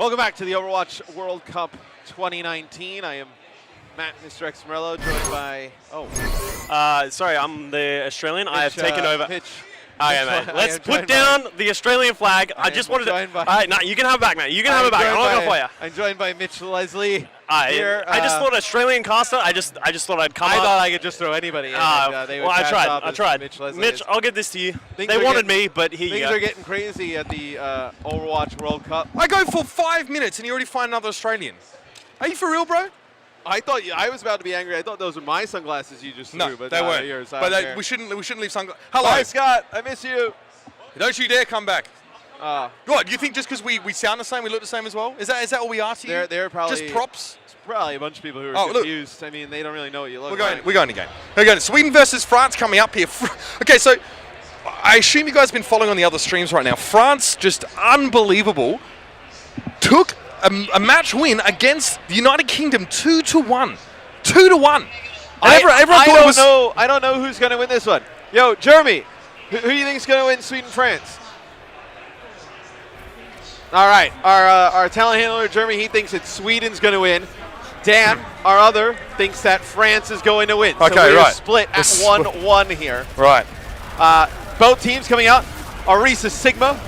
Welcome back to the Overwatch World Cup 2019. I am Matt, Mr. X Morello, joined by sorry, I'm the Australian. I have taken over. Pitch. Okay, mate. Let's put down the Australian flag. I just wanted to. All right, no, you can have it back, mate. You can have it back. I'm not gonna for you. I'm joined by Mitch Leslie. Here, I just thought Australian caster. I just thought I'd come. I up. thought I could just throw anybody in. Well, I tried. Mitch, I'll give this to you. They wanted me, but here you go. Things are getting crazy at the Overwatch World Cup. I go for 5 minutes and you already find another Australian. Are you for real, bro? I thought I was about to be angry. I thought those were my sunglasses you just threw. No, but they weren't. Yours. But we shouldn't leave sunglasses. Hello, Bye, Scott. I miss you. Don't you dare come back. What? You think just because we sound the same, we look the same as well? Is that all we are to you? They're probably just props. Probably a bunch of people who are confused. I mean, they don't really know what you look like. We're going again. We're going to Sweden versus France coming up here. Okay, so I assume you guys have been following on the other streams right now. France, just unbelievable, took a match win against the United Kingdom 2-1. 2-1. I don't know who's going to win this one. Yo, Jeremy, who do you think is going to win Sweden-France? All right, our talent handler, Jeremy, he thinks it's Sweden's going to win. Dan, our other, thinks that France is going to win. Okay, so we're right. split at 1-1 here. Right. Both teams coming out. Arisa Sigma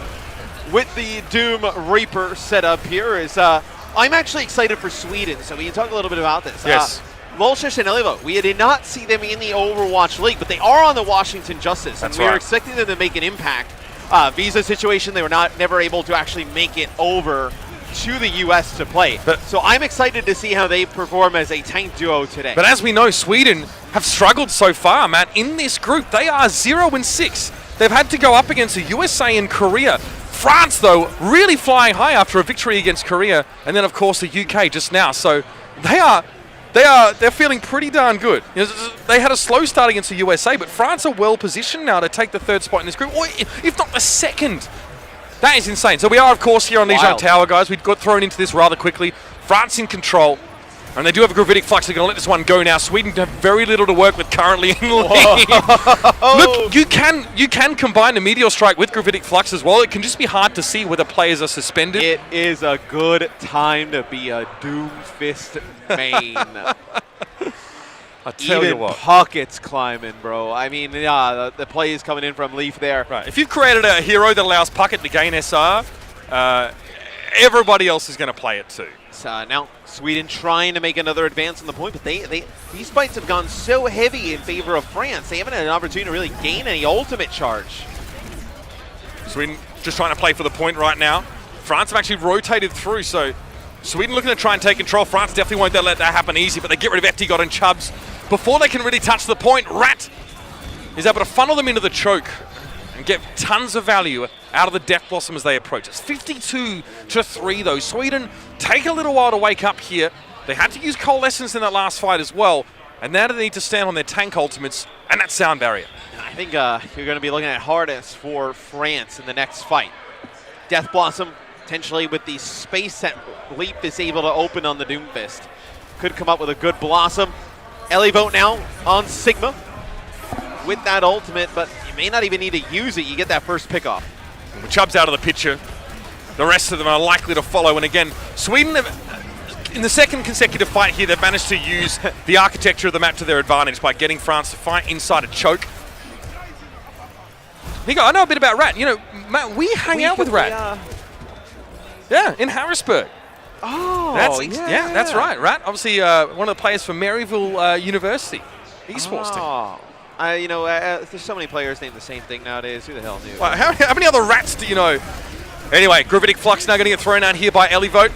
with the Doom Reaper set up here is. I'm actually excited for Sweden, so we can talk a little bit about this. Yes. Molshish and Elivo, we did not see them in the Overwatch League, but they are on the Washington Justice, and we are expecting them to make an impact. Visa situation, they were never able to actually make it over to the U.S. to play. So I'm excited to see how they perform as a tank duo today. But as we know, Sweden have struggled so far, Matt. In this group, they are 0-6. They've had to go up against the USA and Korea. France, though, really flying high after a victory against Korea, and then, of course, the UK just now. So they're feeling pretty darn good. You know, they had a slow start against the USA, but France are well positioned now to take the third spot in this group, or if not the second. That is insane. So we are, of course, here on Lijiang Tower, guys. We got thrown into this rather quickly. France in control. And they do have a gravitic flux. They're going to let this one go now. Sweden have very little to work with currently in the lead. Look, you can combine the Meteor Strike with gravitic flux as well. It can just be hard to see whether players are suspended. It is a good time to be a Doomfist main. I tell you what. Pockets climbing, bro. I mean, yeah, the play is coming in from Leaf there. Right. If you've created a hero that allows Puckett to gain SR, everybody else is going to play it too. So now Sweden trying to make another advance on the point, but these fights have gone so heavy in favor of France. They haven't had an opportunity to really gain any ultimate charge. Sweden just trying to play for the point right now. France have actually rotated through, so Sweden looking to try and take control. France definitely won't let that happen easy, but they get rid of FT God and Chubbs before they can really touch the point. Rat is able to funnel them into the choke and get tons of value out of the Death Blossom as they approach. It's 52-3 though. Sweden take a little while to wake up here. They had to use Coalescence in that last fight as well, and now they need to stand on their tank ultimates and that sound barrier. I think you're going to be looking at hardest for France in the next fight. Death Blossom, potentially with the space that Leap is able to open on the Doomfist. Could come up with a good Blossom. Elivote now on Sigma with that ultimate, but you may not even need to use it. You get that first pick off. With Chubbs out of the picture, the rest of them are likely to follow. And again, Sweden, in the second consecutive fight here, they've managed to use the architecture of the map to their advantage by getting France to fight inside a choke. Nico, I know a bit about Rat. You know, Matt, we hang out with Rat. Yeah, in Harrisburg. Oh, that's right. Rat, obviously one of the players for Maryville University esports team. There's so many players named the same thing nowadays. Who the hell knew? Well, how many other Rats do you know? Anyway, Gravitic Flux now going to get thrown out here by Elivote.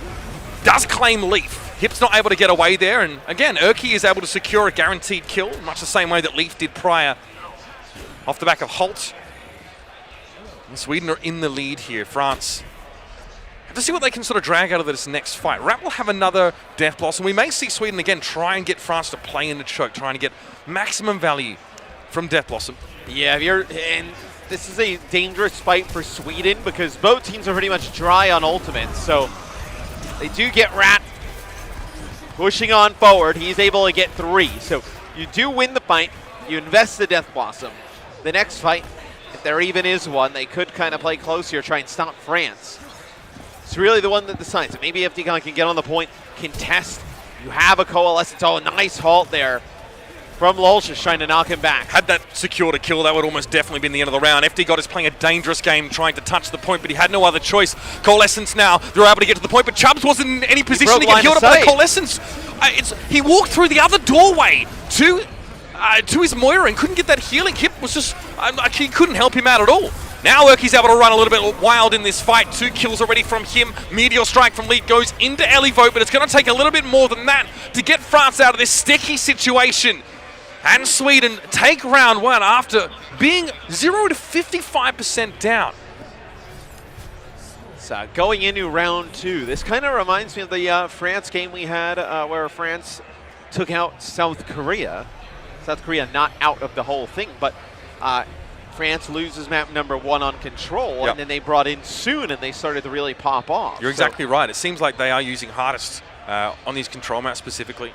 Does claim Leaf. Hip's not able to get away there. And again, Urki is able to secure a guaranteed kill, much the same way that Leaf did prior off the back of Holt. And Sweden are in the lead here. France have to see what they can sort of drag out of this next fight. Rat will have another Death Blossom. We may see Sweden again try and get France to play in the choke, trying to get maximum value from Death Blossom. Yeah, and this is a dangerous fight for Sweden because both teams are pretty much dry on ultimates. So they do get Rat pushing on forward. He's able to get 3. So you do win the fight. You invest the Death Blossom. The next fight, if there even is one, they could kind of play close here, try and stop France. It's really the one that decides. Maybe if Deacon can get on the point, contest. You have a coalescence. Oh, a nice halt there from Lolch, just trying to knock him back. Had that secured a kill, that would almost definitely been the end of the round. FD God is playing a dangerous game, trying to touch the point, but he had no other choice. Coalescence now, they're able to get to the point, but Chubbs wasn't in any position to get killed by Coalescence. He walked through the other doorway to his Moira and couldn't get that healing. Hip was just, he couldn't help him out at all. Now Urki's able to run a little bit wild in this fight. 2 kills already from him. Meteor Strike from Leet goes into Elivote, but it's going to take a little bit more than that to get France out of this sticky situation. And Sweden take round 1 after being 0 to 55% down. So going into round 2, this kind of reminds me of the France game we had where France took out South Korea. South Korea not out of the whole thing, but France loses map number 1 on control, and then they brought in Soon and they started to really pop off. You're exactly right. It seems like they are using hardest on these control maps specifically.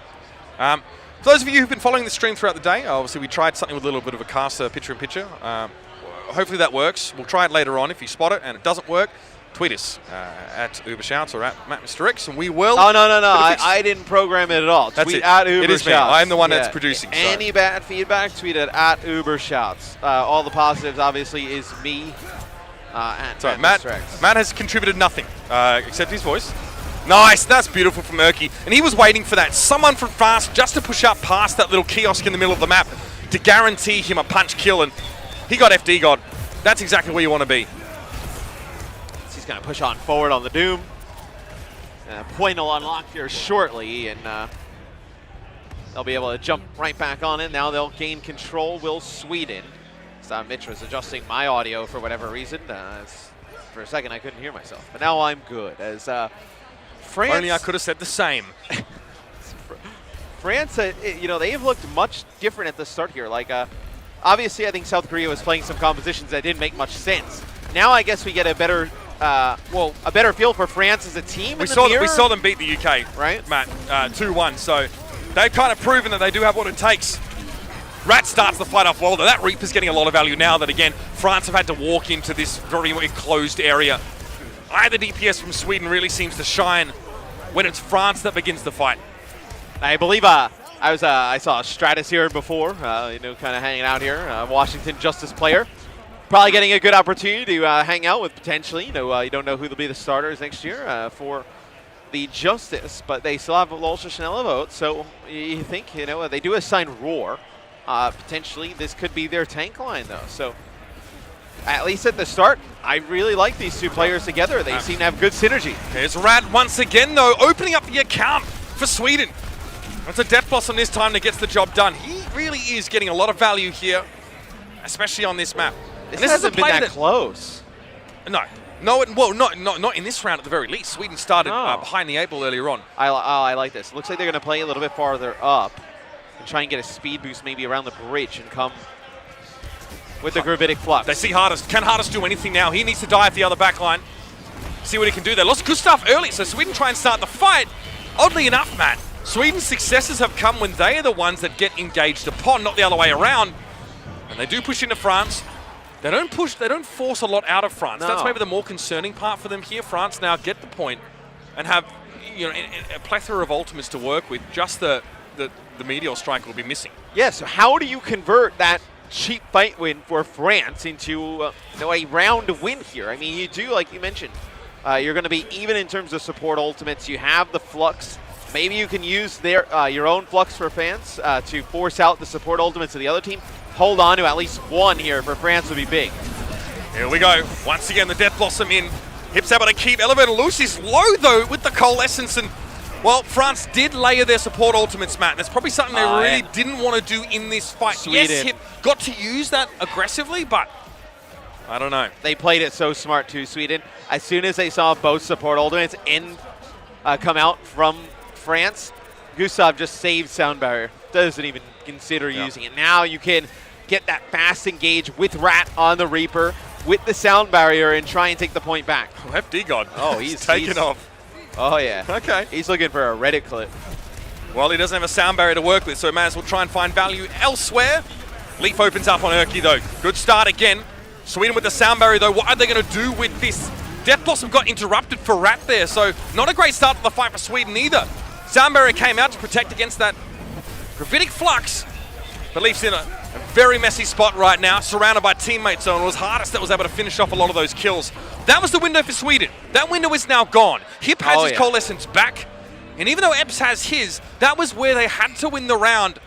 For those of you who've been following the stream throughout the day, obviously we tried something with a little bit of a caster picture-in-picture. Hopefully that works. We'll try it later on. If you spot it and it doesn't work, tweet us at UberShouts or at MattMrX, and we will... Oh, no. I didn't program it at all. That's tweet it. at UberShouts. It is me. I'm the one that's producing. Any bad feedback, tweet it at UberShouts. All the positives, obviously, is me at Matt has contributed nothing except his voice. Nice, that's beautiful from Urki. And he was waiting for that. Someone from Fast just to push up past that little kiosk in the middle of the map to guarantee him a punch kill, and he got FD God. That's exactly where you want to be. He's going to push on forward on the Doom. Point will unlock here shortly, and they'll be able to jump right back on it. Now they'll gain control, will Sweden. So Mitra's adjusting my audio for whatever reason. For a second I couldn't hear myself, but now I'm good. As France, only I could have said the same. France, they've looked much different at the start here. Like, obviously, I think South Korea was playing some compositions that didn't make much sense. Now, I guess we get a better, a better feel for France as a team. We saw them beat the UK, right, Matt, 2-1. So they've kind of proven that they do have what it takes. Rat starts the fight off well, though. That Reaper's getting a lot of value now that, again, France have had to walk into this very enclosed area. Either DPS from Sweden really seems to shine when it's France that begins the fight. I believe I saw Stratus here before, kind of hanging out here, Washington Justice player. Probably getting a good opportunity to hang out with potentially. You don't know who will be the starters next year for the Justice, but they still have Lolch and Elivote, so you think, they do assign Roar. Potentially, this could be their tank line, though. So, at least at the start, I really like these two players together. They seem to have good synergy. There's Rat once again, though, opening up the account for Sweden. It's a Death Blossom this time that gets the job done. He really is getting a lot of value here, especially on this map. This hasn't been that close. No, not in this round at the very least. Sweden started behind the 8 ball earlier on. I like this. Looks like they're going to play a little bit farther up and try and get a speed boost maybe around the bridge and come with the Gravitic Flux. They see Hardest. Can Hardest do anything now? He needs to die at the other back line. See what he can do. They lost Gustav early, so Sweden try and start the fight. Oddly enough, Matt, Sweden's successes have come when they are the ones that get engaged upon, not the other way around. And they do push into France. They don't force a lot out of France. No. That's maybe the more concerning part for them here. France now get the point and have a plethora of ultimates to work with. Just the Meteor Strike will be missing. Yeah, so how do you convert that cheap fight win for France into a round win here? I mean, you do, like you mentioned, you're going to be even in terms of support ultimates. You have the Flux. Maybe you can use your own Flux for fans to force out the support ultimates of the other team. Hold on to at least one here for France would be big. Here we go. Once again, the Death Blossom in. Hip's able to keep Elevator loose. He's low, though, with the Coalescence. And, well, France did layer their support ultimates, Matt. That's probably something they really didn't want to do in this fight. Sweden. Yes, Hip got to use that aggressively, but I don't know. They played it so smart, too, Sweden. As soon as they saw both support ultimates come out from France, Gustav just saved Sound Barrier. Doesn't even consider using it. Now you can get that fast engage with Rat on the Reaper with the Sound Barrier and try and take the point back. FD God. Oh, he's taken off. Oh, yeah. Okay. He's looking for a Reddit clip. Well, he doesn't have a Sound Barrier to work with, so he may as well try and find value elsewhere. Leaf opens up on Urki, though. Good start again. Sweden with the Sound Barrier, though. What are they going to do with this Death Blossom got interrupted for Rat there, so not a great start to the fight for Sweden either. Soundbarrier came out to protect against that Gravitic Flux, but Leaf's in a very messy spot right now, surrounded by teammates, so it was Hardest that was able to finish off a lot of those kills. That was the window for Sweden. That window is now gone. Hip has his Coalescence back, and even though Epps has his, that was where they had to win the round,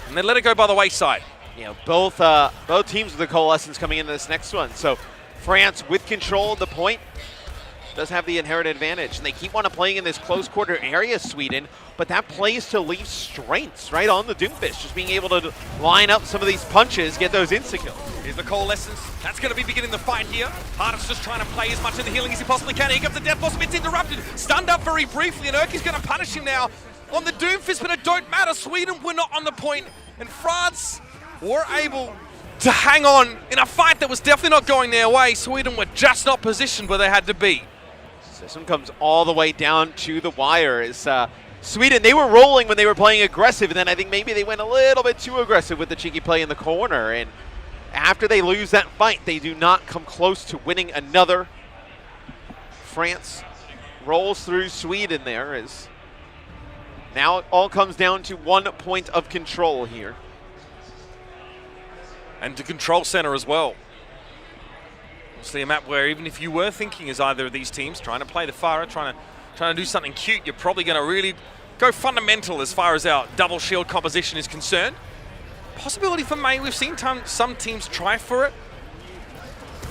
and they let it go by the wayside. You know, both teams with the Coalescence coming into this next one, so France with control of the point does have the inherent advantage, and they keep on playing in this close quarter area, Sweden, but that plays to Leaf's strengths right on the Doomfist, just being able to line up some of these punches, get those insta-kills. Here's the Coalescence. That's going to be beginning the fight here. Hardest just trying to play as much in the healing as he possibly can. Here comes the Death Blossom. It's interrupted. Stunned up very briefly, and Urki's going to punish him now on the Doomfist, but it don't matter. Sweden were not on the point, and France were able to hang on in a fight that was definitely not going their way. Sweden were just not positioned where they had to be. This one comes all the way down to the wire. Is Sweden, they were rolling when they were playing aggressive, and then I think maybe they went a little bit too aggressive with the cheeky play in the corner, and after they lose that fight, they do not come close to winning another. France rolls through Sweden there, as now it all comes down to 1 point of control here. And to control center as well. Obviously a map where even if you were thinking as either of these teams, trying to play the Pharah, trying to do something cute, you're probably going to really go fundamental as far as our double shield composition is concerned. Possibility for May, we've seen some teams try for it.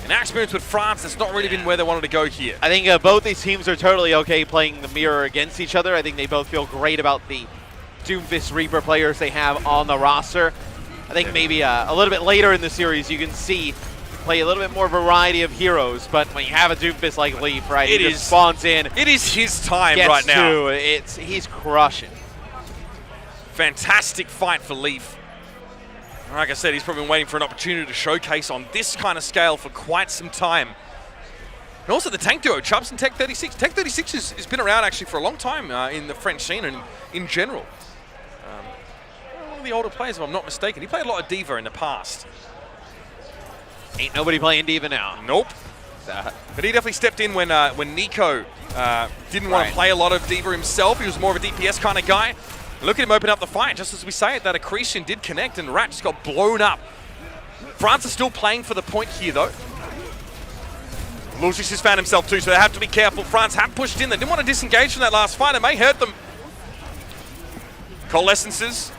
In our experience with France, that's not really been where they wanted to go here. I think both these teams are totally okay playing the mirror against each other. I think they both feel great about the Doomfist Reaper players they have on the roster. I think maybe a little bit later in the series you can see play a little bit more variety of heroes, but when you have a Doomfist like Leaf, right, he just spawns in. It is his time right now. He's crushing. Fantastic fight for Leaf. Like I said, he's probably been waiting for an opportunity to showcase on this kind of scale for quite some time. And also the tank duo, Chubbs and Tech 36. Tech 36 has been around actually for a long time in the French scene and in general. One of the older players, if I'm not mistaken. He played a lot of D.Va in the past. Ain't nobody playing D.Va now. Nope. But he definitely stepped in when Nico didn't want to play a lot of D.Va himself. He was more of a DPS kind of guy. Look at him open up the fight. Just as we say it, that accretion did connect and Rat just got blown up. France are still playing for the point here though. Lucius has found himself too, so they have to be careful. France have pushed in. They didn't want to disengage from that last fight. It may hurt them. Coalescences.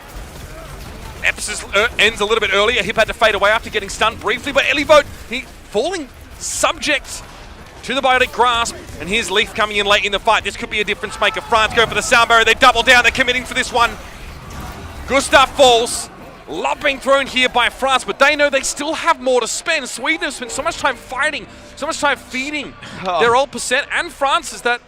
Epsis ends a little bit earlier. Hip had to fade away after getting stunned briefly, but Elivote, he falling subject to the Biotic Grasp, and here's Leaf coming in late in the fight. This could be a difference maker. France go for the sound barrier. They double down. They're committing for this one. Gustav falls. Love being thrown here by France, but they know they still have more to spend. Sweden has spent so much time fighting, so much time feeding their old percent, and France is that.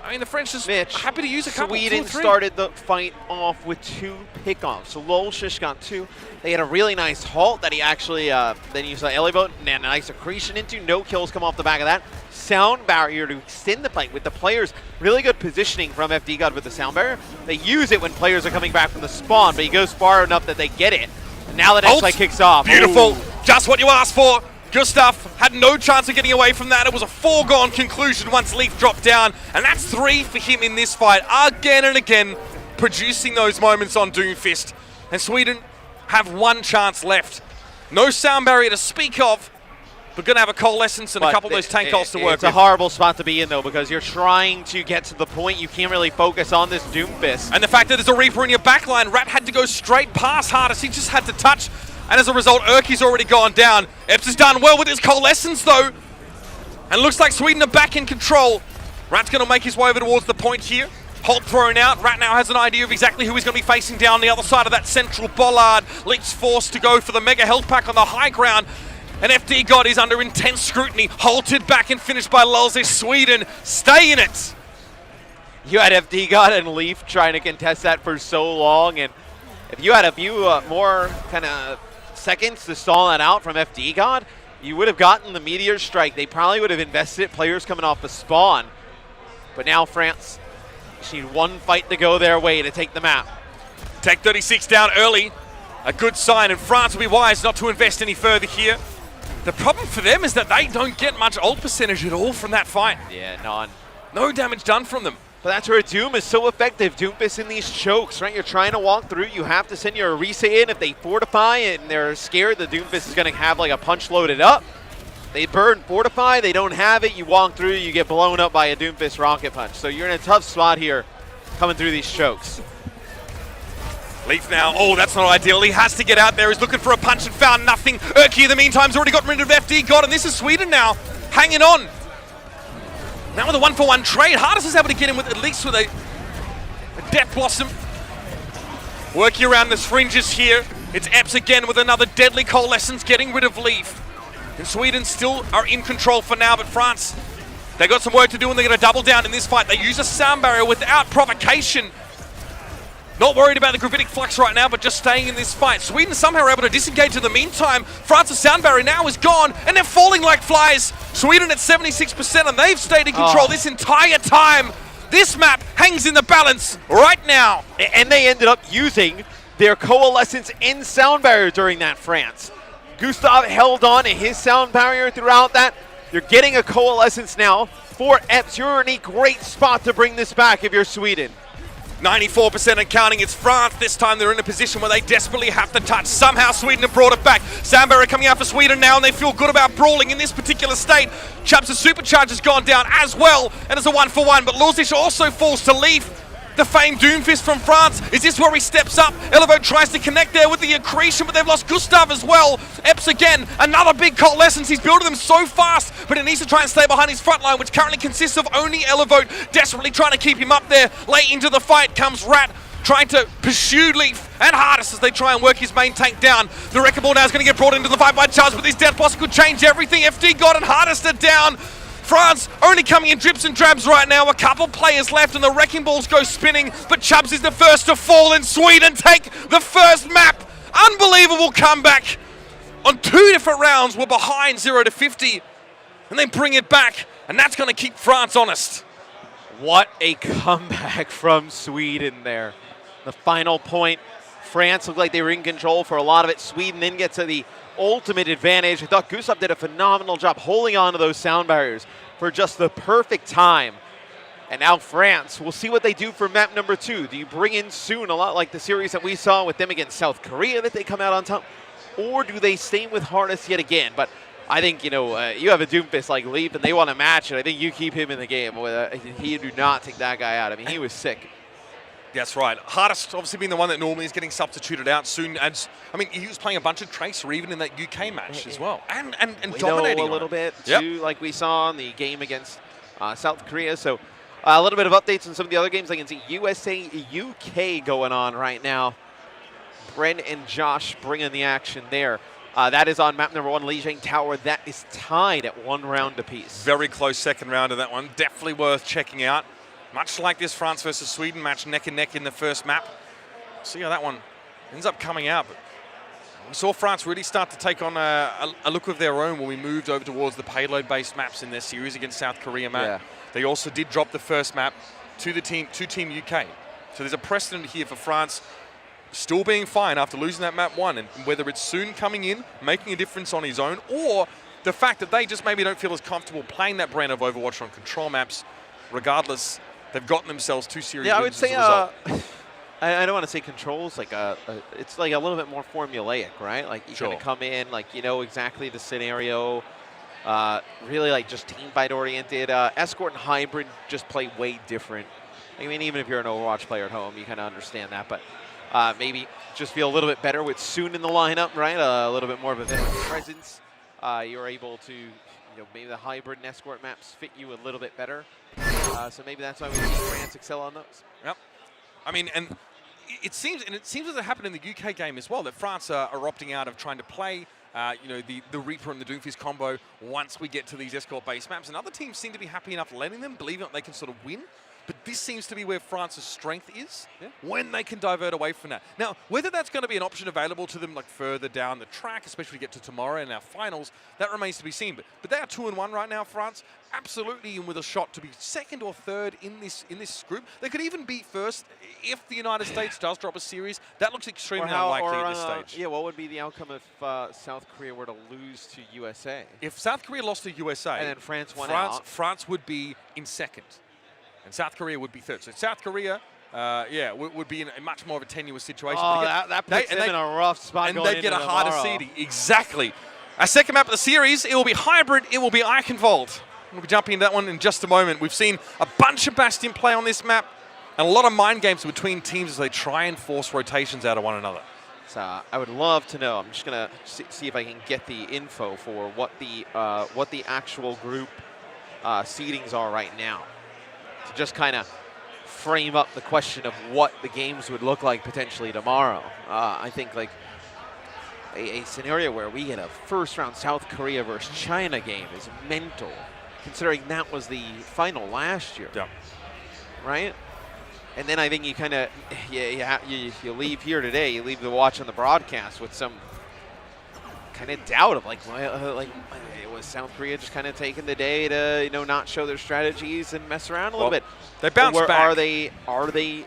I mean, the French is happy to use a couple. Sweden started the fight off with 2 pickoffs. So Lolshish got 2. They had a really nice halt that he actually then used the Elivote and a nice accretion into. No kills come off the back of that. Sound barrier to extend the fight with the players. Really good positioning from FD God with the sound barrier. They use it when players are coming back from the spawn, but he goes far enough that they get it. And now the next fight kicks off. Beautiful. Ooh. Just what you asked for. Gustav had no chance of getting away from that. It was a foregone conclusion once Leaf dropped down, and that's 3 for him in this fight. Again and again, producing those moments on Doomfist. And Sweden have 1 chance left. No sound barrier to speak of, but going to have a Coalescence and a couple of those tank ults to work with. It's a horrible spot to be in, though, because you're trying to get to the point. You can't really focus on this Doomfist. And the fact that there's a Reaper in your backline, Rat had to go straight past Hardest. He just had to touch. And as a result, Urki's already gone down. Epps has done well with his Coalescence, though. And looks like Sweden are back in control. Rat's going to make his way over towards the point here. Holt thrown out. Rat now has an idea of exactly who he's going to be facing down the other side of that central bollard. Leaf's forced to go for the mega health pack on the high ground. And FD God is under intense scrutiny. Halted back and finished by Lulz. Sweden stay in it. You had FD God and Leaf trying to contest that for so long. And if you had a few more kind of seconds to stall that out from FD God, you would have gotten the Meteor Strike. They probably would have invested it, players coming off the spawn. But now France just need 1 fight to go their way to take the map. Tech 36 down early. A good sign, and France will be wise not to invest any further here. The problem for them is that they don't get much ult percentage at all from that fight. Yeah, none. No damage done from them. But that's where Doom is so effective. Doomfist in these chokes, right? You're trying to walk through. You have to send your Orisa in. If they fortify and they're scared, the Doomfist is going to have like a punch loaded up. They burn fortify. They don't have it. You walk through. You get blown up by a Doomfist rocket punch. So you're in a tough spot here coming through these chokes. Leaf now, oh, that's not ideal. He has to get out there. He's looking for a punch and found nothing. Urki, in the meantime, has already gotten rid of FD God, and this is Sweden now, hanging on. Now with a 1-for-1 trade, Hardest is able to get him with at least with a Death Blossom. Working around the fringes here. It's Epps again with another deadly Coalescence, getting rid of Leaf. And Sweden still are in control for now, but France, they got some work to do, and they're going to double down in this fight. They use a sound barrier without provocation. Not worried about the gravitic flux right now, but just staying in this fight. Sweden somehow are able to disengage in the meantime. France's sound barrier now is gone, and they're falling like flies. Sweden at 76%, and they've stayed in control this entire time. This map hangs in the balance right now. And they ended up using their Coalescence and sound barrier during that, France. Gustav held on to his sound barrier throughout that. You're getting a Coalescence now for Epps. You're in a great spot to bring this back if you're Sweden. 94% and counting. It's France. This time they're in a position where they desperately have to touch. Somehow Sweden have brought it back. Soundbarrier coming out for Sweden now, and they feel good about brawling in this particular state. Chubbs' supercharge has gone down as well, and it's a 1-for-1, but Lorzish also falls to Leaf. The famed Doomfist from France. Is this where he steps up? Elevo tries to connect there with the accretion, but they've lost Gustav as well. Epps again, another big Coalescence. He's building them so fast, but it needs to try and stay behind his front line, which currently consists of only Elevo, desperately trying to keep him up there. Late into the fight comes Rat, trying to pursue Leaf and Hardest as they try and work his main tank down. The Wrecking Ball now is going to get brought into the fight by Chubbs, but this Death Blossom could change everything. FD God and Hardest are down. France only coming in drips and drabs right now. A couple players left and the Wrecking Balls go spinning, but Chubbs is the first to fall, and Sweden take the first map. Unbelievable comeback. On 2 different rounds, we're behind 0-50, and then bring it back, and that's going to keep France honest. What a comeback from Sweden there. The final point, France looked like they were in control for a lot of it. Sweden then gets to the ultimate advantage. I thought Gustav did a phenomenal job holding on to those sound barriers for just the perfect time. And now France, we'll see what they do for map number 2. Do you bring in soon, a lot like the series that we saw with them against South Korea, that they come out on top? Or do they stay with Hardest yet again? But I think, you know, you have a Doomfist like Leap and they want to match it. I think you keep him in the game. He do not take that guy out. I mean, he was sick. That's right. Hardest obviously being the one that normally is getting substituted out soon. As I mean, he was playing a bunch of Tracer even in that UK match as well, and dominating a little bit too, like we saw in the game against South Korea. So a little bit of updates on some of the other games. I can see USA, UK going on right now. Bren and Josh bringing the action there. That is on map number 1, Lijiang Tower. That is tied at 1 round apiece. Very close second round of that one. Definitely worth checking out. Much like this France versus Sweden match, neck and neck in the first map. See how that one ends up coming out. But we saw France really start to take on a look of their own when we moved over towards the payload-based maps in their series against South Korea, Matt. Yeah. They also did drop the first map to the Team UK. So there's a precedent here for France still being fine after losing that map 1, and whether it's soon coming in, making a difference on his own, or the fact that they just maybe don't feel as comfortable playing that brand of Overwatch on control maps. Regardless, they've gotten themselves 2 series wins. I would say, I don't want to say controls, like it's like a little bit more formulaic, right? Like you're going to come in, like you know exactly the scenario, really like just team fight oriented. Escort and Hybrid just play way different. I mean, even if you're an Overwatch player at home, you kind of understand that, but maybe just feel a little bit better with Soon in the lineup, right? A little bit more of a veteran presence. You're able to, maybe the Hybrid and Escort maps fit you a little bit better. So maybe that's why we see France excel on those. Yep. I mean, and it seems as it happened in the UK game as well, that France are opting out of trying to play, the Reaper and the Doomfist combo once we get to these escort-based maps. And other teams seem to be happy enough letting them, believing that they can sort of win But this seems to be where France's strength is, when they can divert away from that. Now, whether that's going to be an option available to them like further down the track, especially when we get to tomorrow in our finals, that remains to be seen. But they are 2-1 right now, France. Absolutely, and with a shot to be second or third in this group. They could even be first if the United States does drop a series. That looks extremely unlikely at this stage. Yeah, what would be the outcome if South Korea were to lose to USA? If South Korea lost to USA, and then France won out, France would be in second, and South Korea would be third. So South Korea, would be in a much more of a tenuous situation. Oh, that puts them in a rough spot. And they'd get a harder seeding. Exactly. Our second map of the series, it will be hybrid. It will be Eichenwald. We'll be jumping into that one in just a moment. We've seen a bunch of Bastion play on this map, and a lot of mind games between teams as they try and force rotations out of one another. So I would love to know. I'm just gonna see if I can get the info for what the actual group seedings are right now, to just kind of frame up the question of what the games would look like potentially tomorrow. I think like a scenario where we get a first round South Korea versus China game is mental, considering that was the final last year. Yeah. Right? And then I think you kind of, you leave here today, you leave the watch on the broadcast with some kind of doubt of like was South Korea just kind of taking the day to not show their strategies and mess around a little bit? They bounced back. Are they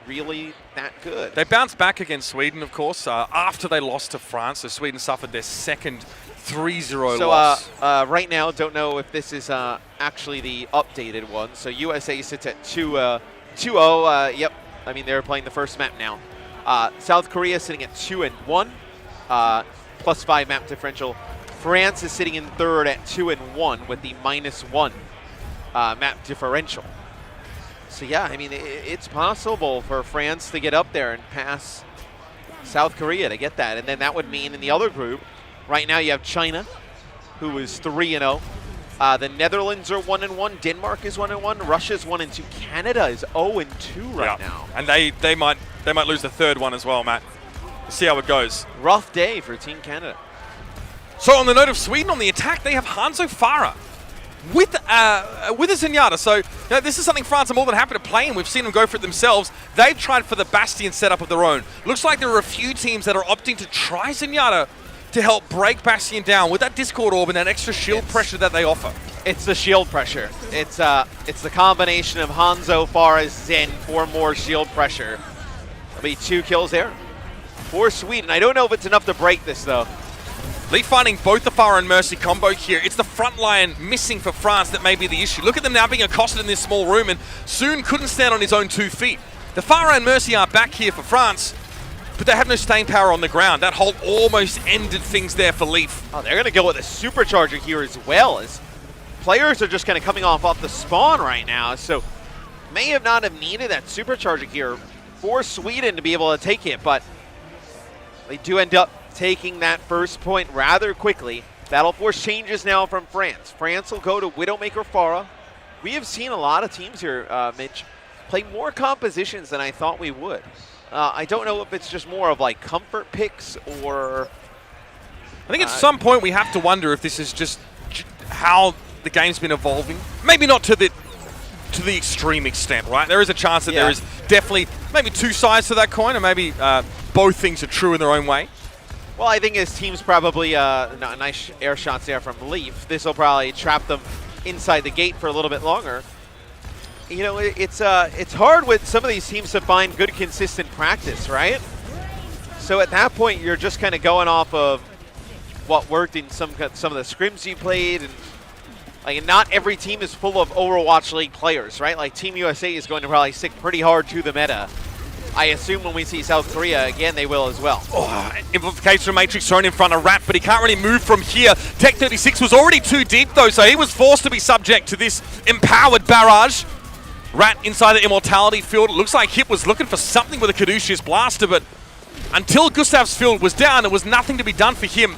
really that good? They bounced back against Sweden, of course, after they lost to France. So Sweden suffered their second 3-0 loss. Right now, don't know if this is actually the updated one. So USA sits at 2-0. Yep. I mean, they're playing the first map now. South Korea sitting at 2-1, +5 map differential. France is sitting in third at 2-1 with the -1 map differential. So yeah, I mean, it's possible for France to get up there and pass South Korea to get that. And then that would mean in the other group, right now you have China, who is 3-0. The Netherlands are 1-1. Denmark is 1-1. Russia's 1-2. Canada is 0-2 right now. And they might lose the third one as well, Matt. We'll see how it goes. Rough day for Team Canada. So on the note of Sweden, on the attack, they have Hanzo Farah with a Zenyatta. So this is something France are more than happy to play, and we've seen them go for it themselves. They've tried for the Bastion setup of their own. Looks like there are a few teams that are opting to try Zenyatta to help break Bastion down with that Discord Orb and that extra shield pressure that they offer. It's the shield pressure. It's the combination of Hanzo, Farah, Zen for more shield pressure. There'll be 2 kills there for Sweden. I don't know if it's enough to break this, though. Lee finding both the Farah and Mercy combo here. It's the front line missing for France that may be the issue. Look at them now being accosted in this small room, and Soon couldn't stand on his own 2 feet. The Farah and Mercy are back here for France, but they have no staying power on the ground. That hold almost ended things there for Leaf. Oh, they're going to go with a supercharger here as well, as players are just kind of coming off the spawn right now, so may not have needed that supercharger here for Sweden to be able to take it, but they do end up taking that first point rather quickly. That'll force changes now from France. France will go to Widowmaker Farah. We have seen a lot of teams here, Mitch, play more compositions than I thought we would. I don't know if it's just more of like comfort picks or... I think at some point we have to wonder if this is just how the game's been evolving. Maybe not to the extreme extent, right? There is a chance that there is definitely maybe 2 sides to that coin, or maybe both things are true in their own way. Well, I think his team's probably nice air shots there from Leaf. This will probably trap them inside the gate for a little bit longer. You know, it's hard with some of these teams to find good, consistent practice, right? So at that point, you're just kind of going off of what worked in some of the scrims you played, and like not every team is full of Overwatch League players, right? Like Team USA is going to probably stick pretty hard to the meta. I assume when we see South Korea again, they will as well. Oh, Implication Matrix thrown in front of Rat, but he can't really move from here. Tech 36 was already too deep though, so he was forced to be subject to this empowered barrage. Rat inside the Immortality field. It looks like Hip was looking for something with a Caduceus Blaster, but until Gustav's field was down, there was nothing to be done for him.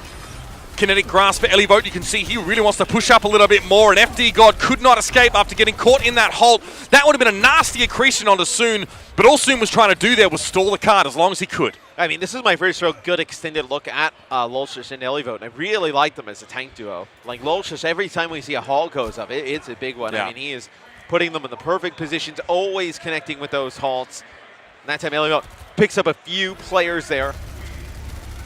Kinetic Grasp for Elivote. You can see he really wants to push up a little bit more, and FD God could not escape after getting caught in that hold. That would have been a nasty accretion onto Soon, but all Soon was trying to do there was stall the card as long as he could. I mean, this is my first real good extended look at Lolshus and Elivote, and I really like them as a tank duo. Like Lolshus, every time we see a haul goes up, it's a big one. Yeah. I mean, he is putting them in the perfect positions, always connecting with those halts. And that time Elliot picks up a few players there.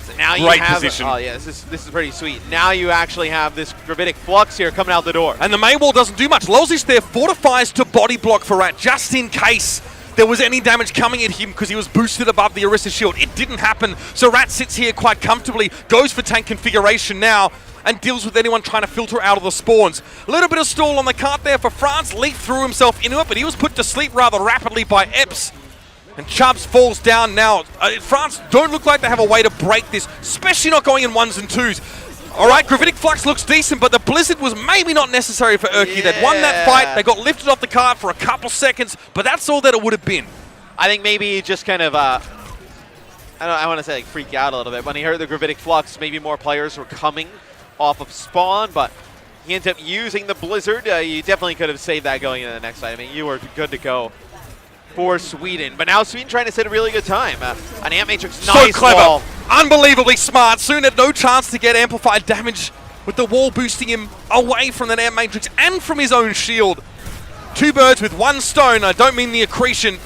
So now you have position. Oh yeah, this is pretty sweet. Now you actually have this gravitic flux here coming out the door. And the main wall doesn't do much. Lozish there fortifies to body block for Rat just in case there was any damage coming at him because he was boosted above the Orisa shield. It didn't happen, so Rat sits here quite comfortably, goes for tank configuration now, and deals with anyone trying to filter out of the spawns. A little bit of stall on the cart there for France. Leaf threw himself into it, but he was put to sleep rather rapidly by Epps. And Chubbs falls down now. France don't look like they have a way to break this, especially not going in 1s and 2s. All right, Gravitic Flux looks decent, but the Blizzard was maybe not necessary for Urki. They'd won that fight. They got lifted off the cart for a couple seconds, but that's all that it would have been. I think maybe he just kind of, I want to say like freak out a little bit. When he heard the Gravitic Flux, maybe more players were coming off of spawn, but he ends up using the Blizzard. You definitely could have saved that going into the next fight. I mean, you were good to go for Sweden. But now Sweden trying to set a really good time. An Amp Matrix, nice so clever. wall. Unbelievably smart. Soon had no chance to get amplified damage with the wall boosting him away from that Amp Matrix and from his own shield. 2 birds with 1 stone. I don't mean the accretion.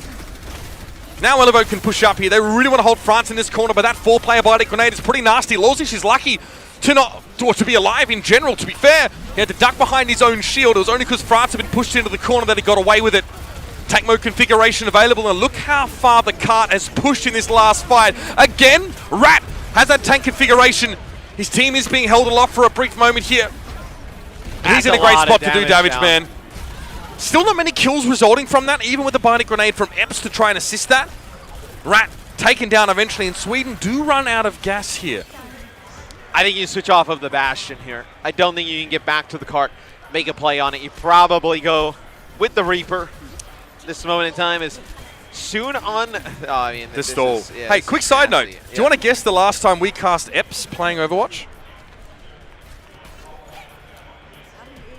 Now Elevo can push up here. They really want to hold France in this corner, but that 4-player Bionic Grenade is pretty nasty. Lozish is lucky to be alive in general, to be fair. He had to duck behind his own shield. It was only because France had been pushed into the corner that he got away with it. Tank mode configuration available, and look how far the cart has pushed in this last fight. Again, Rat has that tank configuration. His team is being held aloft for a brief moment here. But he's in a great spot to do damage, man. Still not many kills resulting from that, even with the Bionic Grenade from Epps to try and assist that. Rat taken down eventually, and Sweden do run out of gas here. I think you switch off of the Bastion here. I don't think you can get back to the cart, make a play on it. You probably go with the Reaper. This moment in time is soon on. The stall. Hey, quick side note. Do you want to guess the last time we cast Epps playing Overwatch?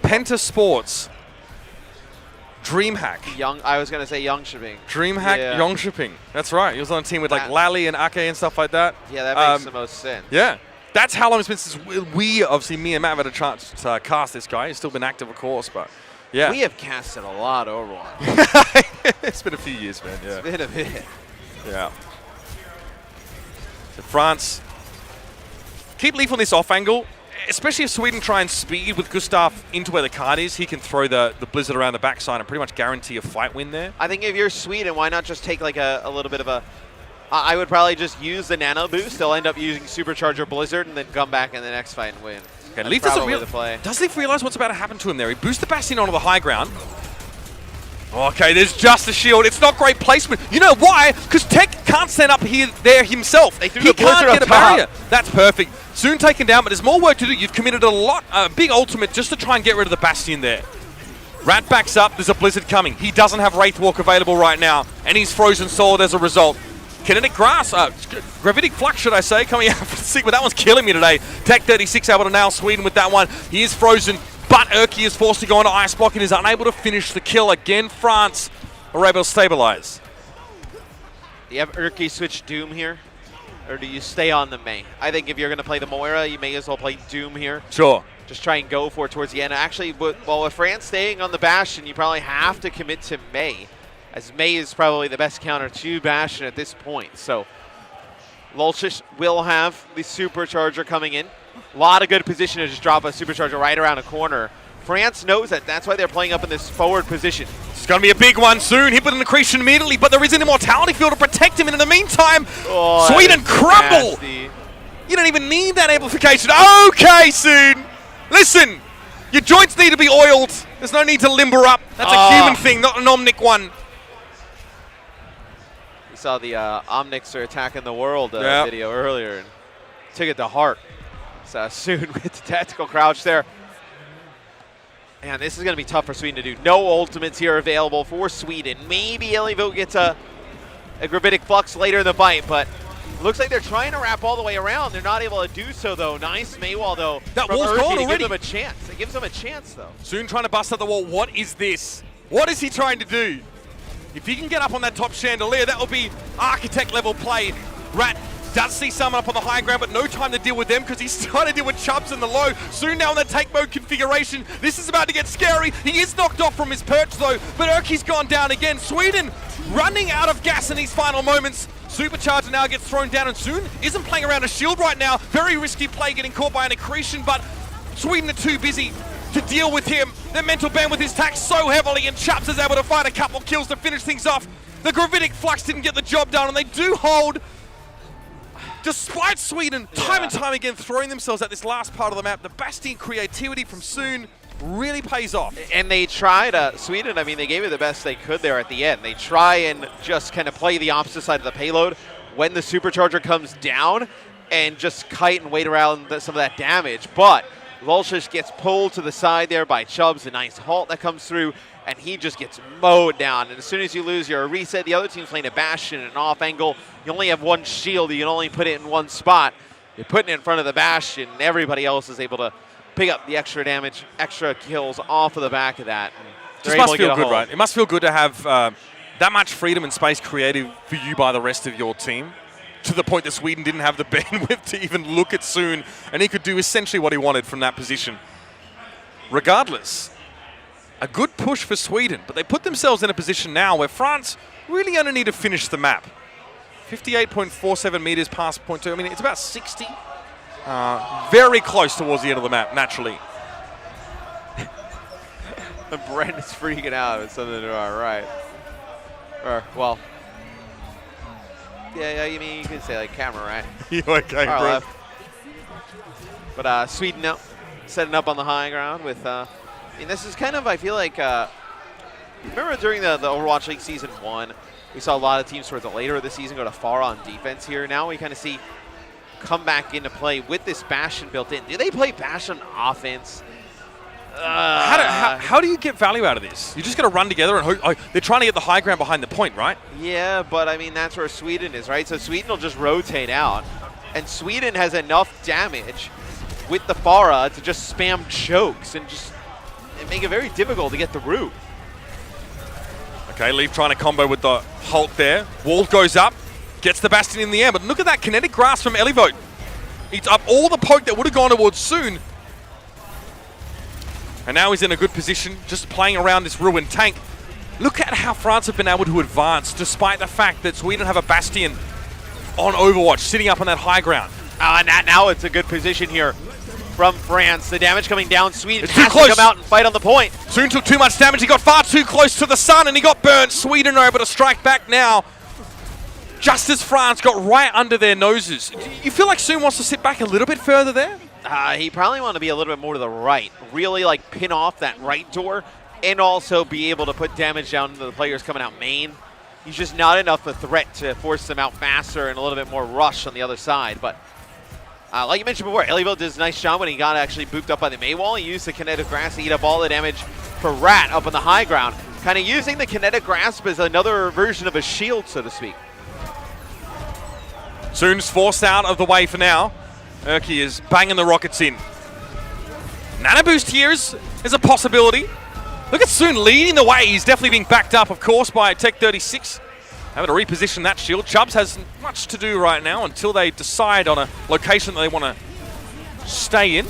Penta Sports. DreamHack. I was going to say Yongshipping. DreamHack Yongshipping. That's right. He was on a team with like Lally and Ake and stuff like that. Yeah, that makes the most sense. Yeah. That's how long it's been since obviously me and Matt have had a chance to cast this guy. He's still been active, of course, but yeah. We have casted a lot of Overwatch. It's been a few years, man. Yeah. It's been a bit. Yeah. So France keep Leaf on this off angle, especially if Sweden try and speed with Gustav into where the card is. He can throw the Blizzard around the backside and pretty much guarantee a fight win there. I think if you're Sweden, why not just take like a little bit of a... I would probably just use the nano boost. They'll end up using Supercharger Blizzard and then come back in the next fight and win. Okay, Leaf does Leaf realize what's about to happen to him there? He boosts the Bastion onto the high ground. Okay, there's just a shield. It's not great placement. You know why? Because Tech can't stand up there himself. He can't get a barrier. That's perfect. Soon taken down, but there's more work to do. You've committed a big ultimate just to try and get rid of the Bastion there. Rat backs up. There's a Blizzard coming. He doesn't have Wraithwalk available right now, and he's frozen solid as a result. Kinetic Grass, Gravitic Flux, should I say, coming out for the Sigma. That one's killing me today. Tech 36 able to nail Sweden with that one. He is frozen, but Urki is forced to go into Ice Block and is unable to finish the kill. Again, France are able to stabilize. Do you have Urki switch Doom here? Or do you stay on the Mei? I think if you're going to play the Moira, you may as well play Doom here. Sure. Just try and go for it towards the end. Actually, with France staying on the Bastion, you probably have to commit to Mei, as Mei is probably the best counter to Bastion at this point. So Lolchish will have the Supercharger coming in. A lot of good position to just drop a Supercharger right around a corner. France knows that. That's why they're playing up in this forward position. It's going to be a big one soon. Hit with an accretion immediately, but there is an immortality field to protect him. And in the meantime, Sweden crumble. Nasty. You don't even need that amplification. Okay, soon. Listen, your joints need to be oiled. There's no need to limber up. That's a human thing, not an Omnic one. We saw the Omnics are attacking the world video earlier and took it to heart. So soon with the tactical crouch there. Man, this is going to be tough for Sweden to do. No ultimates here available for Sweden. Maybe Elivo gets a Gravitic Flux later in the fight, but looks like they're trying to wrap all the way around. They're not able to do so, though. Nice Maywall, though. That wall's gone already. Give them a chance. It gives them a chance, though. Soon trying to bust out the wall. What is this? What is he trying to do? If he can get up on that top chandelier, that will be architect level play. Rat Does see someone up on the high ground, but no time to deal with them because he's trying to deal with Chubbs in the low. Soon now in the take mode configuration. This is about to get scary. He is knocked off from his perch though, but Erky's gone down again. Sweden running out of gas in these final moments. Supercharger now gets thrown down and soon isn't playing around a shield right now. Very risky play getting caught by an accretion, but Sweden are too busy to deal with him. Their mental bandwidth is taxed so heavily, and Chubbs is able to find a couple kills to finish things off. The Gravitic Flux didn't get the job done, and they do hold, despite Sweden time and time again throwing themselves at this last part of the map. The Bastion creativity from Soon really pays off. And they tried, Sweden, I mean, they gave it the best they could there at the end. They try and just kind of play the opposite side of the payload when the Supercharger comes down and just kite and wait around some of that damage. But Volchis gets pulled to the side there by Chubbs, a nice halt that comes through, and he just gets mowed down. And as soon as you lose your reset, the other team's playing a Bastion and an off angle. You only have one shield. You can only put it in one spot. You're putting it in front of the Bastion, and everybody else is able to pick up the extra damage, extra kills off of the back of that. Just must feel good, right? It must feel good to have that much freedom and space created for you by the rest of your team, to the point that Sweden didn't have the bandwidth to even look at Soon, and he could do essentially what he wanted from that position. Regardless, a good push for Sweden, but they put themselves in a position now where France really only need to finish the map. 58.47 meters past point 2. I mean, it's about 60. Very close towards the end of the map, naturally. Brandon's freaking out with something to our right. Or, well, yeah, you mean, you can say like camera, right? You okay, bro? Left. But Sweden now setting up on the high ground with, I mean, this is kind of, I feel like, remember during the Overwatch League Season 1, we saw a lot of teams towards the later of the season go to far on defense here. Now we kind of see come back into play with this Bastion built in. Do they play Bastion offense? How do you get value out of this? You just got to run together and hope. Oh, they're trying to get the high ground behind the point, right? Yeah, but I mean, that's where Sweden is, right? So Sweden will just rotate out, and Sweden has enough damage with the Pharah to just spam chokes and just make it very difficult to get the root. Okay, Leaf trying to combo with the Hulk there. Wall goes up, gets the Bastion in the air, but look at that kinetic grasp from Elivote. Eats up all the poke that would have gone towards Soon. And now he's in a good position, just playing around this ruined tank. Look at how France have been able to advance, despite the fact that Sweden have a Bastion on Overwatch, sitting up on that high ground. And now it's a good position here from France. The damage coming down. Sweden it's too has close to come out and fight on the point. Soon took too much damage. He got far too close to the sun, and he got burnt. Sweden are able to strike back now, just as France got right under their noses. You feel like Soon wants to sit back a little bit further there? He probably want to be a little bit more to the right. Really like pin off that right door and also be able to put damage down to the players coming out main. He's just not enough a threat to force them out faster and a little bit more rush on the other side. But like you mentioned before, Elivel did a nice job when he got actually booped up by the Mei wall. He used the kinetic grasp to eat up all the damage for Rat up on the high ground. Kind of using the kinetic grasp as another version of a shield, so to speak. Soon's forced out of the way for now. Erky is banging the rockets in. Nano boost here is a possibility. Look at Soon leading the way. He's definitely being backed up, of course, by Tech 36. Having to reposition that shield. Chubbs has much to do right now until they decide on a location that they want to stay in.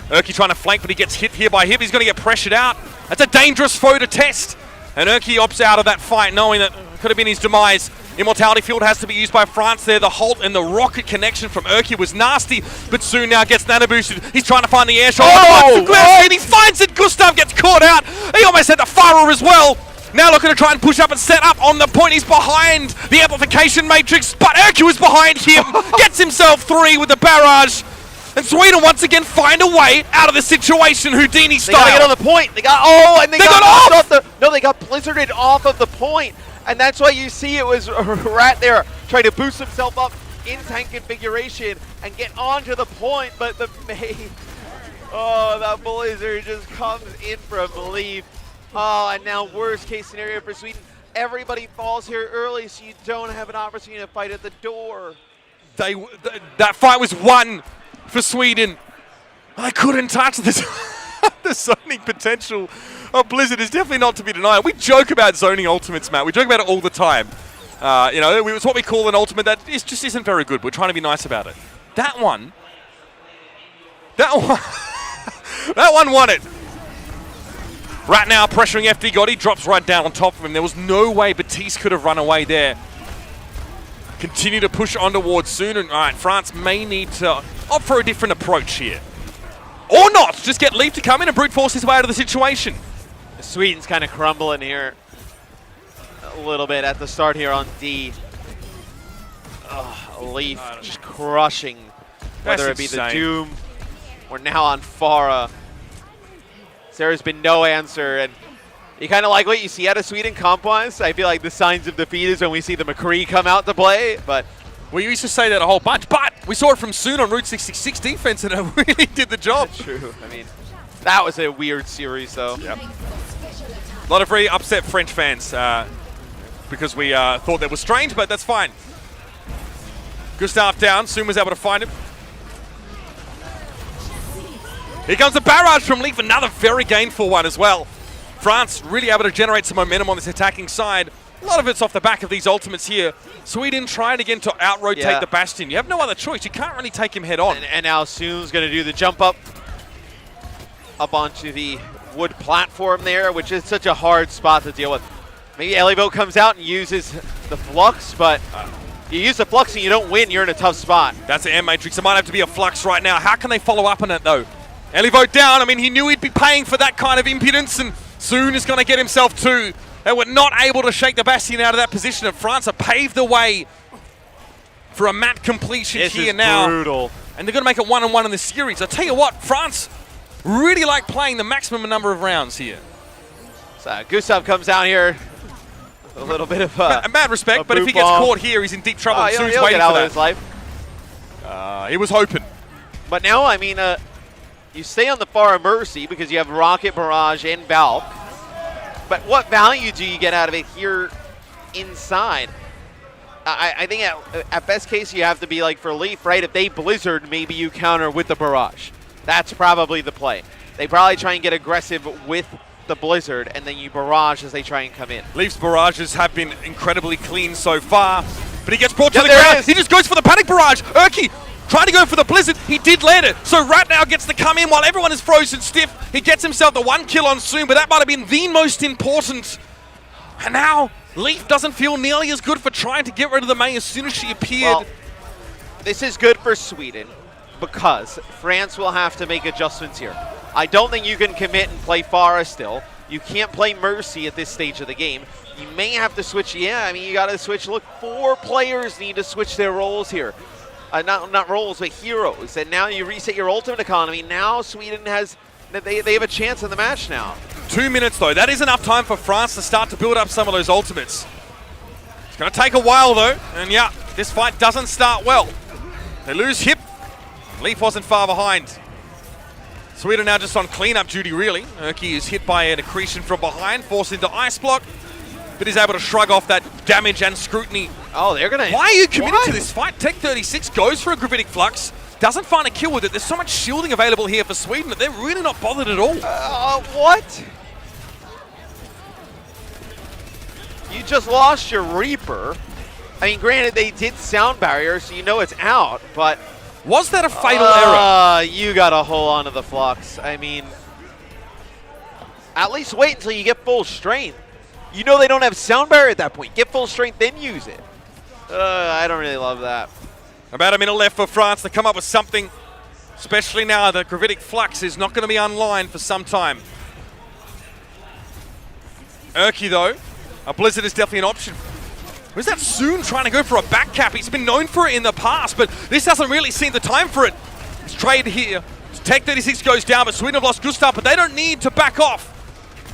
Erky trying to flank, but he gets hit here by him. He's going to get pressured out. That's a dangerous foe to test. And Erky opts out of that fight, knowing that it could have been his demise. Immortality Field has to be used by France there. The Halt and the rocket connection from Erky was nasty, but Soon now gets nano boosted. He's trying to find the air shot. And he finds it. Gustav gets caught out. He almost had the Pharah as well. Now looking to try and push up and set up on the point. He's behind the amplification matrix, but Erky was behind him. Gets himself 3 with the barrage. And Sweden once again find a way out of the situation, Houdini style. They got to get on the point. They got they got off. They got blizzarded off of the point. And that's why you see it was Rat there trying to boost himself up in tank configuration and get onto the point, but the Mei, that blizzard just comes in from Leaf. And now worst case scenario for Sweden, everybody falls here early so you don't have an opportunity to fight at the door. That fight was won for Sweden. I couldn't touch this. The zoning potential of Blizzard is definitely not to be denied. We joke about zoning ultimates, Matt. We joke about it all the time. You know, it's what we call an ultimate that just isn't very good. We're trying to be nice about it. That one that one won it. Right now, pressuring FD Gotti, drops right down on top of him. There was no way Batiste could have run away there. Continue to push on towards soon. And, all right, France may need to opt for a different approach here. Or not. Just get Leaf to come in and brute force his way out of the situation. Sweden's kind of crumbling here a little bit at the start here on D. Leaf just crushing, whether it be the Doom or now on Pharah. There's been no answer, and you kind of like what you see out of Sweden comp-wise. I feel like the signs of defeat is when we see the McCree come out to play, but we used to say that a whole bunch, but we saw it from Soon on Route 66 defense, and it really did the job. That's true. I mean, that was a weird series, though. Yep. A lot of very upset French fans because we thought that was strange, but that's fine. Gustav down. Soon was able to find him. Here comes the barrage from Leaf, another very gainful one as well. France really able to generate some momentum on this attacking side. A lot of it's off the back of these ultimates here. Sweden trying again to out-rotate the Bastion. You have no other choice. You can't really take him head on. And now Soon's going to do the jump up onto the wood platform there, which is such a hard spot to deal with. Maybe Elivo comes out and uses the Flux, but you use the Flux and you don't win, you're in a tough spot. That's the air matrix. It might have to be a Flux right now. How can they follow up on it, though? Elivo down. I mean, he knew he'd be paying for that kind of impudence, and Soon is going to get himself too. They were not able to shake the Bastion out of that position, and France have paved the way for a map completion here now. Brutal. And they're going to make it 1-1 in the series. I tell you what, France really like playing the maximum number of rounds here. So Gustav comes down here. A little bit of mad respect, but if he gets caught here, he's in deep trouble. He'll Soon's get waiting out for of his life. He was hoping. But now, I mean, you stay on the Pharah Mercy because you have Rocket, Barrage, and Valk. But what value do you get out of it here inside? I think at best case you have to be like for Leaf, right? If they Blizzard, maybe you counter with the Barrage. That's probably the play. They probably try and get aggressive with the Blizzard, and then you Barrage as they try and come in. Leaf's barrages have been incredibly clean so far, but he gets brought to the ground. He just goes for the Panic Barrage. Urki trying to go for the Blizzard. He did land it. So right now gets to come in while everyone is frozen stiff. He gets himself the 1 kill on Soon, but that might have been the most important. And now Leaf doesn't feel nearly as good for trying to get rid of the Mei as soon as she appeared. Well, this is good for Sweden because France will have to make adjustments here. I don't think you can commit and play Pharah still. You can't play Mercy at this stage of the game. You may have to switch. Yeah, I mean, you got to switch. Look, 4 players need to switch their roles here. Not roles, but heroes. And now you reset your ultimate economy. Now Sweden has, they have a chance in the match now. 2 minutes, though. That is enough time for France to start to build up some of those ultimates. It's going to take a while, though. And yeah, this fight doesn't start well. They lose Hip. Leaf wasn't far behind. Sweden now just on cleanup duty, really. Urki is hit by an accretion from behind, forced into Ice Block, but he's able to shrug off that damage and scrutiny. Oh, they're going to... Why are you committed to this fight? Tech 36 goes for a Gravitic Flux, doesn't find a kill with it. There's so much shielding available here for Sweden that they're really not bothered at all. What? You just lost your Reaper. I mean, granted, they did sound barrier, so you know it's out, but... Was that a fatal error? You got to hold on to the Flux. I mean, at least wait until you get full strength. You know they don't have sound barrier at that point. Get full strength, then use it. I don't really love that. About a minute left for France to come up with something, especially now that Gravitic Flux is not going to be online for some time. Urki, though, a Blizzard is definitely an option. Was that Soon trying to go for a back cap? He's been known for it in the past, but this doesn't really seem the time for it. It's trade here. Tech 36 goes down, but Sweden have lost Gustav, but they don't need to back off.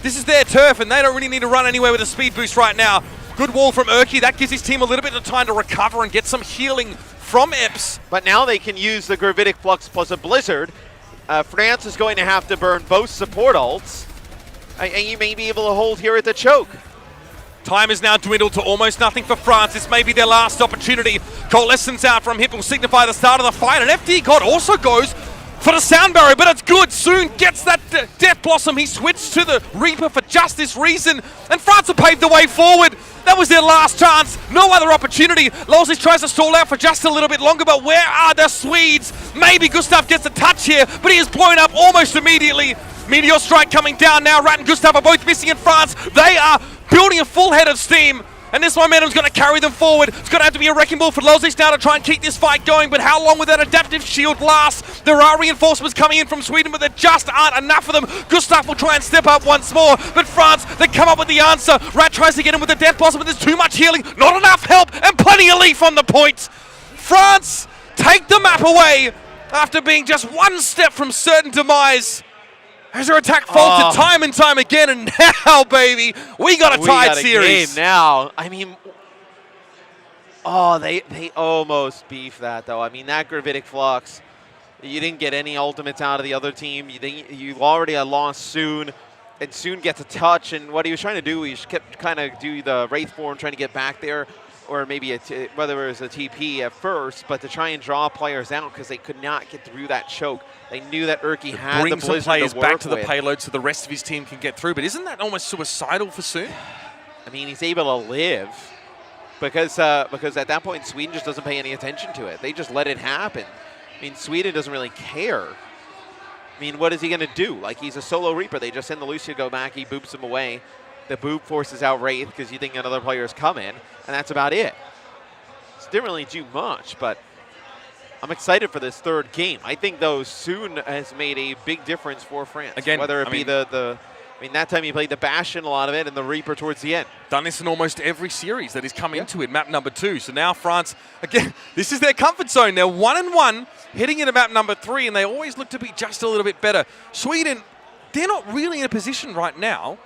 This is their turf, and they don't really need to run anywhere with a speed boost right now. Good wall from Urki. That gives his team a little bit of time to recover and get some healing from Eps. But now they can use the Gravitic Flux plus a Blizzard. France is going to have to burn both support ults, and you may be able to hold here at the choke. Time is now dwindled to almost nothing for France. This may be their last opportunity. Coalescence out from Hip will signify the start of the fight, and FD God also goes for the sound barrier, but it's good. Soon gets that Death Blossom. He switched to the Reaper for just this reason, and France have paved the way forward. That was their last chance. No other opportunity. Lozis tries to stall out for just a little bit longer, but where are the Swedes? Maybe Gustav gets a touch here, but he is blown up almost immediately. Meteor Strike coming down now. Rat and Gustav are both missing in France. They are building a full head of steam. And this momentum's going to carry them forward. It's going to have to be a wrecking ball for Lozis now to try and keep this fight going. But how long will that adaptive shield last? There are reinforcements coming in from Sweden, but there just aren't enough of them. Gustav will try and step up once more. But France, they come up with the answer. Rat tries to get in with the Death Blossom, but there's too much healing. Not enough help, and plenty of Leaf on the point. France take the map away after being just one step from certain demise. As their attack faltered time and time again, and now, baby, we got a tied series. Game now. I mean, they almost beefed that, though. I mean, that Gravitic Flux, you didn't get any ultimates out of the other team. You already had lost Soon, and Soon gets a touch, and what he was trying to do, he kept kind of do the Wraith form, trying to get back there, or maybe whether it was a TP at first, but to try and draw players out because they could not get through that choke. They knew that Urki had the Blizzard players to work back to the with. payload so the rest of his team can get through, but isn't that almost suicidal for Soon? I mean, he's able to live because at that point, Sweden just doesn't pay any attention to it. They just let it happen. I mean, Sweden doesn't really care. I mean, what is he going to do? Like, he's a solo Reaper. They just send the Lucio go back. He boops him away. The boop forces out Wraith because you think another player's come in, and that's about it. So didn't really do much, but I'm excited for this third game. I think, though, Soon has made a big difference for France. Again, whether it be I mean, that time he played the Bastion a lot of it and the Reaper towards the end. Done this in almost every series that he's come into it, map number 2. So now France, again, this is their comfort zone. They're 1-1, heading into map number 3, and they always look to be just a little bit better. Sweden, they're not really in a position right now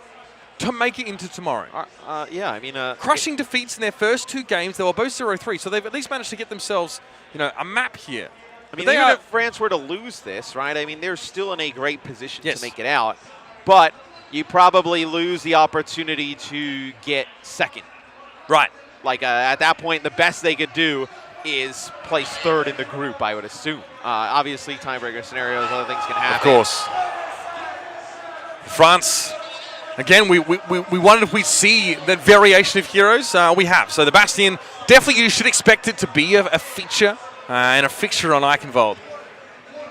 to make it into tomorrow. Yeah, I mean... Crushing defeats in their first 2 games. They were both 0-3, so they've at least managed to get themselves, a map here. I mean, even if France were to lose this, right, I mean, they're still in a great position to make it out. But you probably lose the opportunity to get second. Right. Like, at that point, the best they could do is place third in the group, I would assume. Obviously, tiebreaker scenarios, other things can happen. Of course. France... Again, we wondered if we'd see that variation of heroes. We have. So the Bastion, definitely you should expect it to be a feature and a fixture on Eichenwald.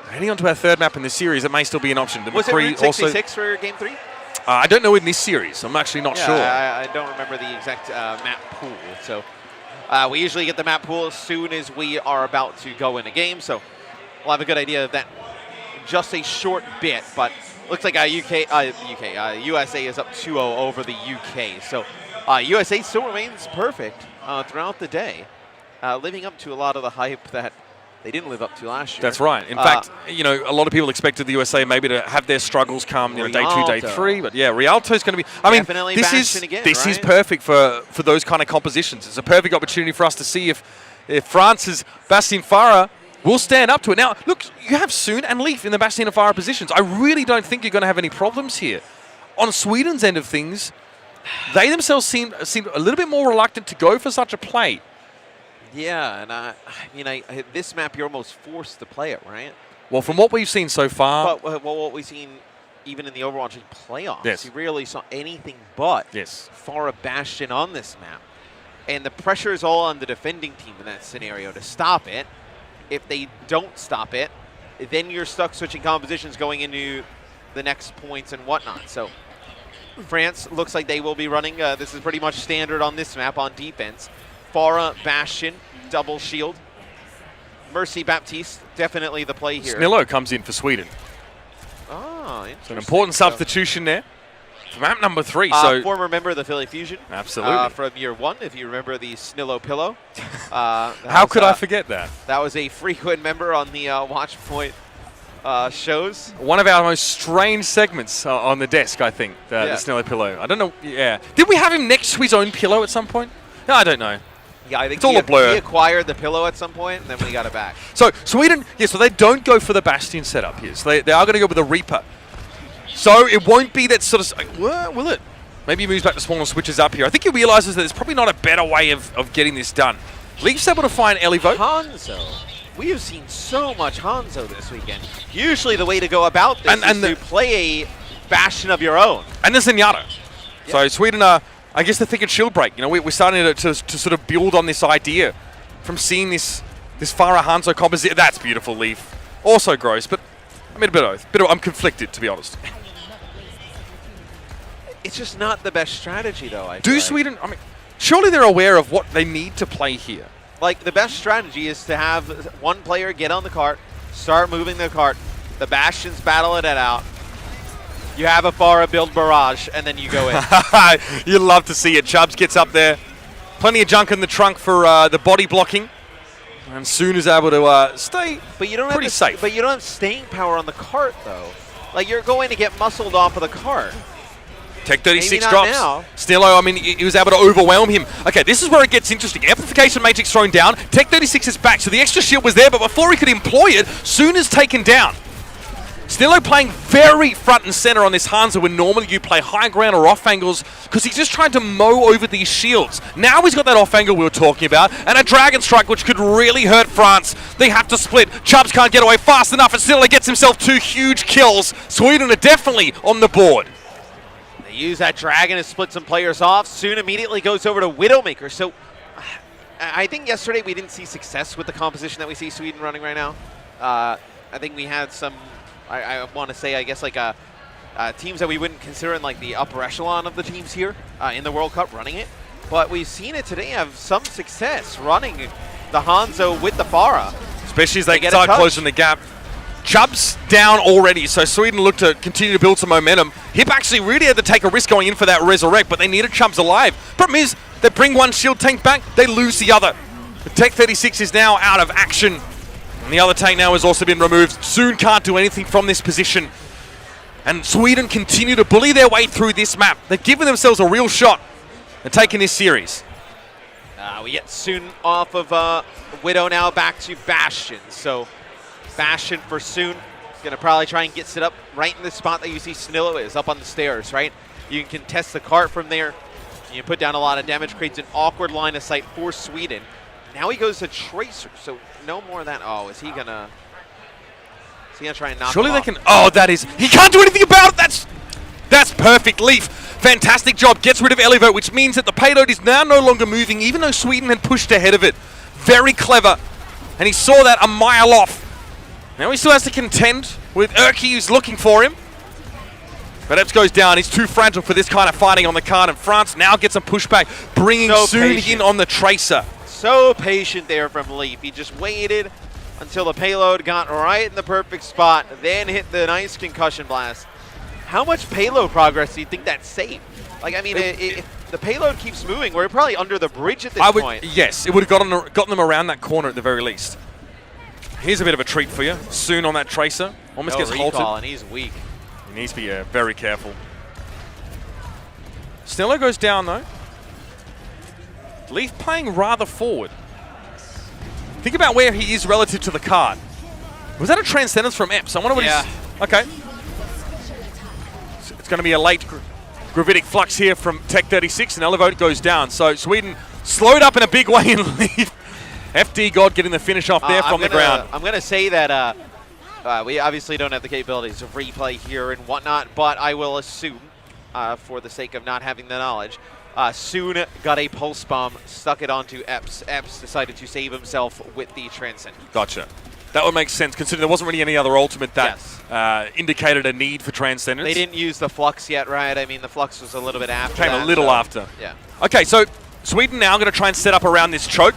Heading on to our third map in this series, it may still be an option. Was it Route 66 for Game 3? I don't know in this series. I'm actually not sure. I don't remember the exact map pool. So we usually get the map pool as soon as we are about to go in a game. So we'll have a good idea of that in just a short bit. But looks like USA is up 2-0 over the UK. So USA still remains perfect throughout the day, living up to a lot of the hype that they didn't live up to last year. That's right. In fact, a lot of people expected the USA maybe to have their struggles come, day 2, day 3. But yeah, Rialto's going to be. I mean, this is perfect for those kind of compositions. It's a perfect opportunity for us to see if France's Bastien Farah will stand up to it. Now, look, you have Soon and Leaf in the Bastien and Farah positions. I really don't think you're going to have any problems here. On Sweden's end of things, they themselves seem a little bit more reluctant to go for such a play. Yeah, and this map you're almost forced to play it, right? Well, from what we've seen so far, but what we've seen even in the Overwatch playoffs, you rarely saw anything but Farah Bastion on this map, and the pressure is all on the defending team in that scenario to stop it. If they don't stop it, then you're stuck switching compositions going into the next points and whatnot. So France looks like they will be running. This is pretty much standard on this map on defense. Farah, Bastion, double shield. Mercy Baptiste, definitely the play here. Snillo comes in for Sweden. Oh, interesting. It's an important substitution there. For map number 3. Former member of the Philly Fusion. Absolutely. From year 1, if you remember the Snillo pillow. How could I forget that? That was a frequent member on the Watch Point shows. One of our most strange segments on the desk, I think, the Snillo pillow. I don't know. Yeah. Did we have him next to his own pillow at some point? No, I don't know. Yeah, I think it's all a blur. He acquired the pillow at some point, and then we got it back. So Sweden, so they don't go for the Bastion setup here. So they are going to go with a Reaper. So it won't be that sort of... will it? Maybe he moves back to smaller switches up here. I think he realizes that there's probably not a better way of getting this done. Leaf's able to find Elivo. Hanzo. We have seen so much Hanzo this weekend. Usually the way to go about this is to play a Bastion of your own. And the Zenyatta. Yeah. So Sweden are I guess the thick and shield break. You know, we're starting to sort of build on this idea from seeing this Farah Hanzo composite. That's beautiful, Leaf. Also gross, but I mean a bit of both. I'm conflicted, to be honest. It's just not the best strategy, though. Do Sweden? I mean, surely they're aware of what they need to play here. Like, the best strategy is to have one player get on the cart, start moving the cart, the Bastions battle it out. You have a Farah build barrage, and then you go in. You'd love to see it. Chubbs gets up there. Plenty of junk in the trunk for the body blocking. And Soon is able to stay pretty safe. But you don't have staying power on the cart, though. Like, you're going to get muscled off of the cart. Tech 36 Maybe drops. now. Snillo, I mean, he was able to overwhelm him. Okay, this is where it gets interesting. Amplification Matrix thrown down. Tech 36 is back, so the extra shield was there, but before he could employ it, Soon is taken down. Snillo playing very front and center on this Hanzo when normally you play high ground or off angles because he's just trying to mow over these shields. Now he's got that off angle we were talking about and a Dragon Strike which could really hurt France. They have to split. Chubbs can't get away fast enough and Snillo gets himself 2 huge kills. Sweden are definitely on the board. They use that Dragon to split some players off. Soon immediately goes over to Widowmaker. So I think yesterday we didn't see success with the composition that we see Sweden running right now. I think we had some... I want to say, I guess, like teams that we wouldn't consider in like the upper echelon of the teams here in the World Cup running it. But we've seen it today have some success running the Hanzo with the Farah. Especially as they start closing the gap. Chubbs down already, so Sweden looked to continue to build some momentum. Hip actually really had to take a risk going in for that resurrect, but they needed Chubbs alive. Problem is, they bring one shield tank back, they lose the other. The Tech 36 is now out of action. And the other tank now has also been removed. Soon can't do anything from this position. And Sweden continue to bully their way through this map. They've given themselves a real shot at taking this series. We get Soon off of Widow now back to Bastion. So Bastion for Soon. Going to probably try and get set up right in the spot that you see Snillo is, up on the stairs, right? You can contest the cart from there. You put down a lot of damage, creates an awkward line of sight for Sweden. Now he goes to Tracer, so no more of that. Oh, is he gonna try and knock Surely him they off? can. Oh, that is. He can't do anything about it. That's perfect. Leaf, fantastic job. Gets rid of Elevo, which means that the payload is now no longer moving, even though Sweden had pushed ahead of it. Very clever, and he saw that a mile off. Now he still has to contend with Urki, who's looking for him. But Epps goes down. He's too fragile for this kind of fighting on the card, and France now gets some pushback, bringing Soon in on the Tracer. So patient there from Leaf. He just waited until the payload got right in the perfect spot, then hit the nice concussion blast. How much payload progress do you think that saved? Like, I mean, if the payload keeps moving, we're probably under the bridge at this point. Yes, it would have gotten them around that corner at the very least. Here's a bit of a treat for you. Soon on that Tracer. Almost gets halted. And he's weak. He needs to be very careful. Snillo goes down, though. Leaf playing rather forward. Think about where he is relative to the card. Was that a transcendence from Epps? I wonder what he's... Okay. It's going to be a late gravitic flux here from Tech 36, and Elevote goes down. So Sweden slowed up in a big way in Leaf. FD God getting the finish off there from the ground. I'm going to say that we obviously don't have the capabilities of replay here and whatnot, but I will assume, for the sake of not having the knowledge, Soon got a pulse bomb, stuck it onto Epps. Epps decided to save himself with the Transcendence. Gotcha. That would make sense, considering there wasn't really any other ultimate that indicated a need for Transcendence. They didn't use the Flux yet, right? I mean, the Flux was a little bit after Came a little after. Yeah. Okay, so Sweden now going to try and set up around this choke.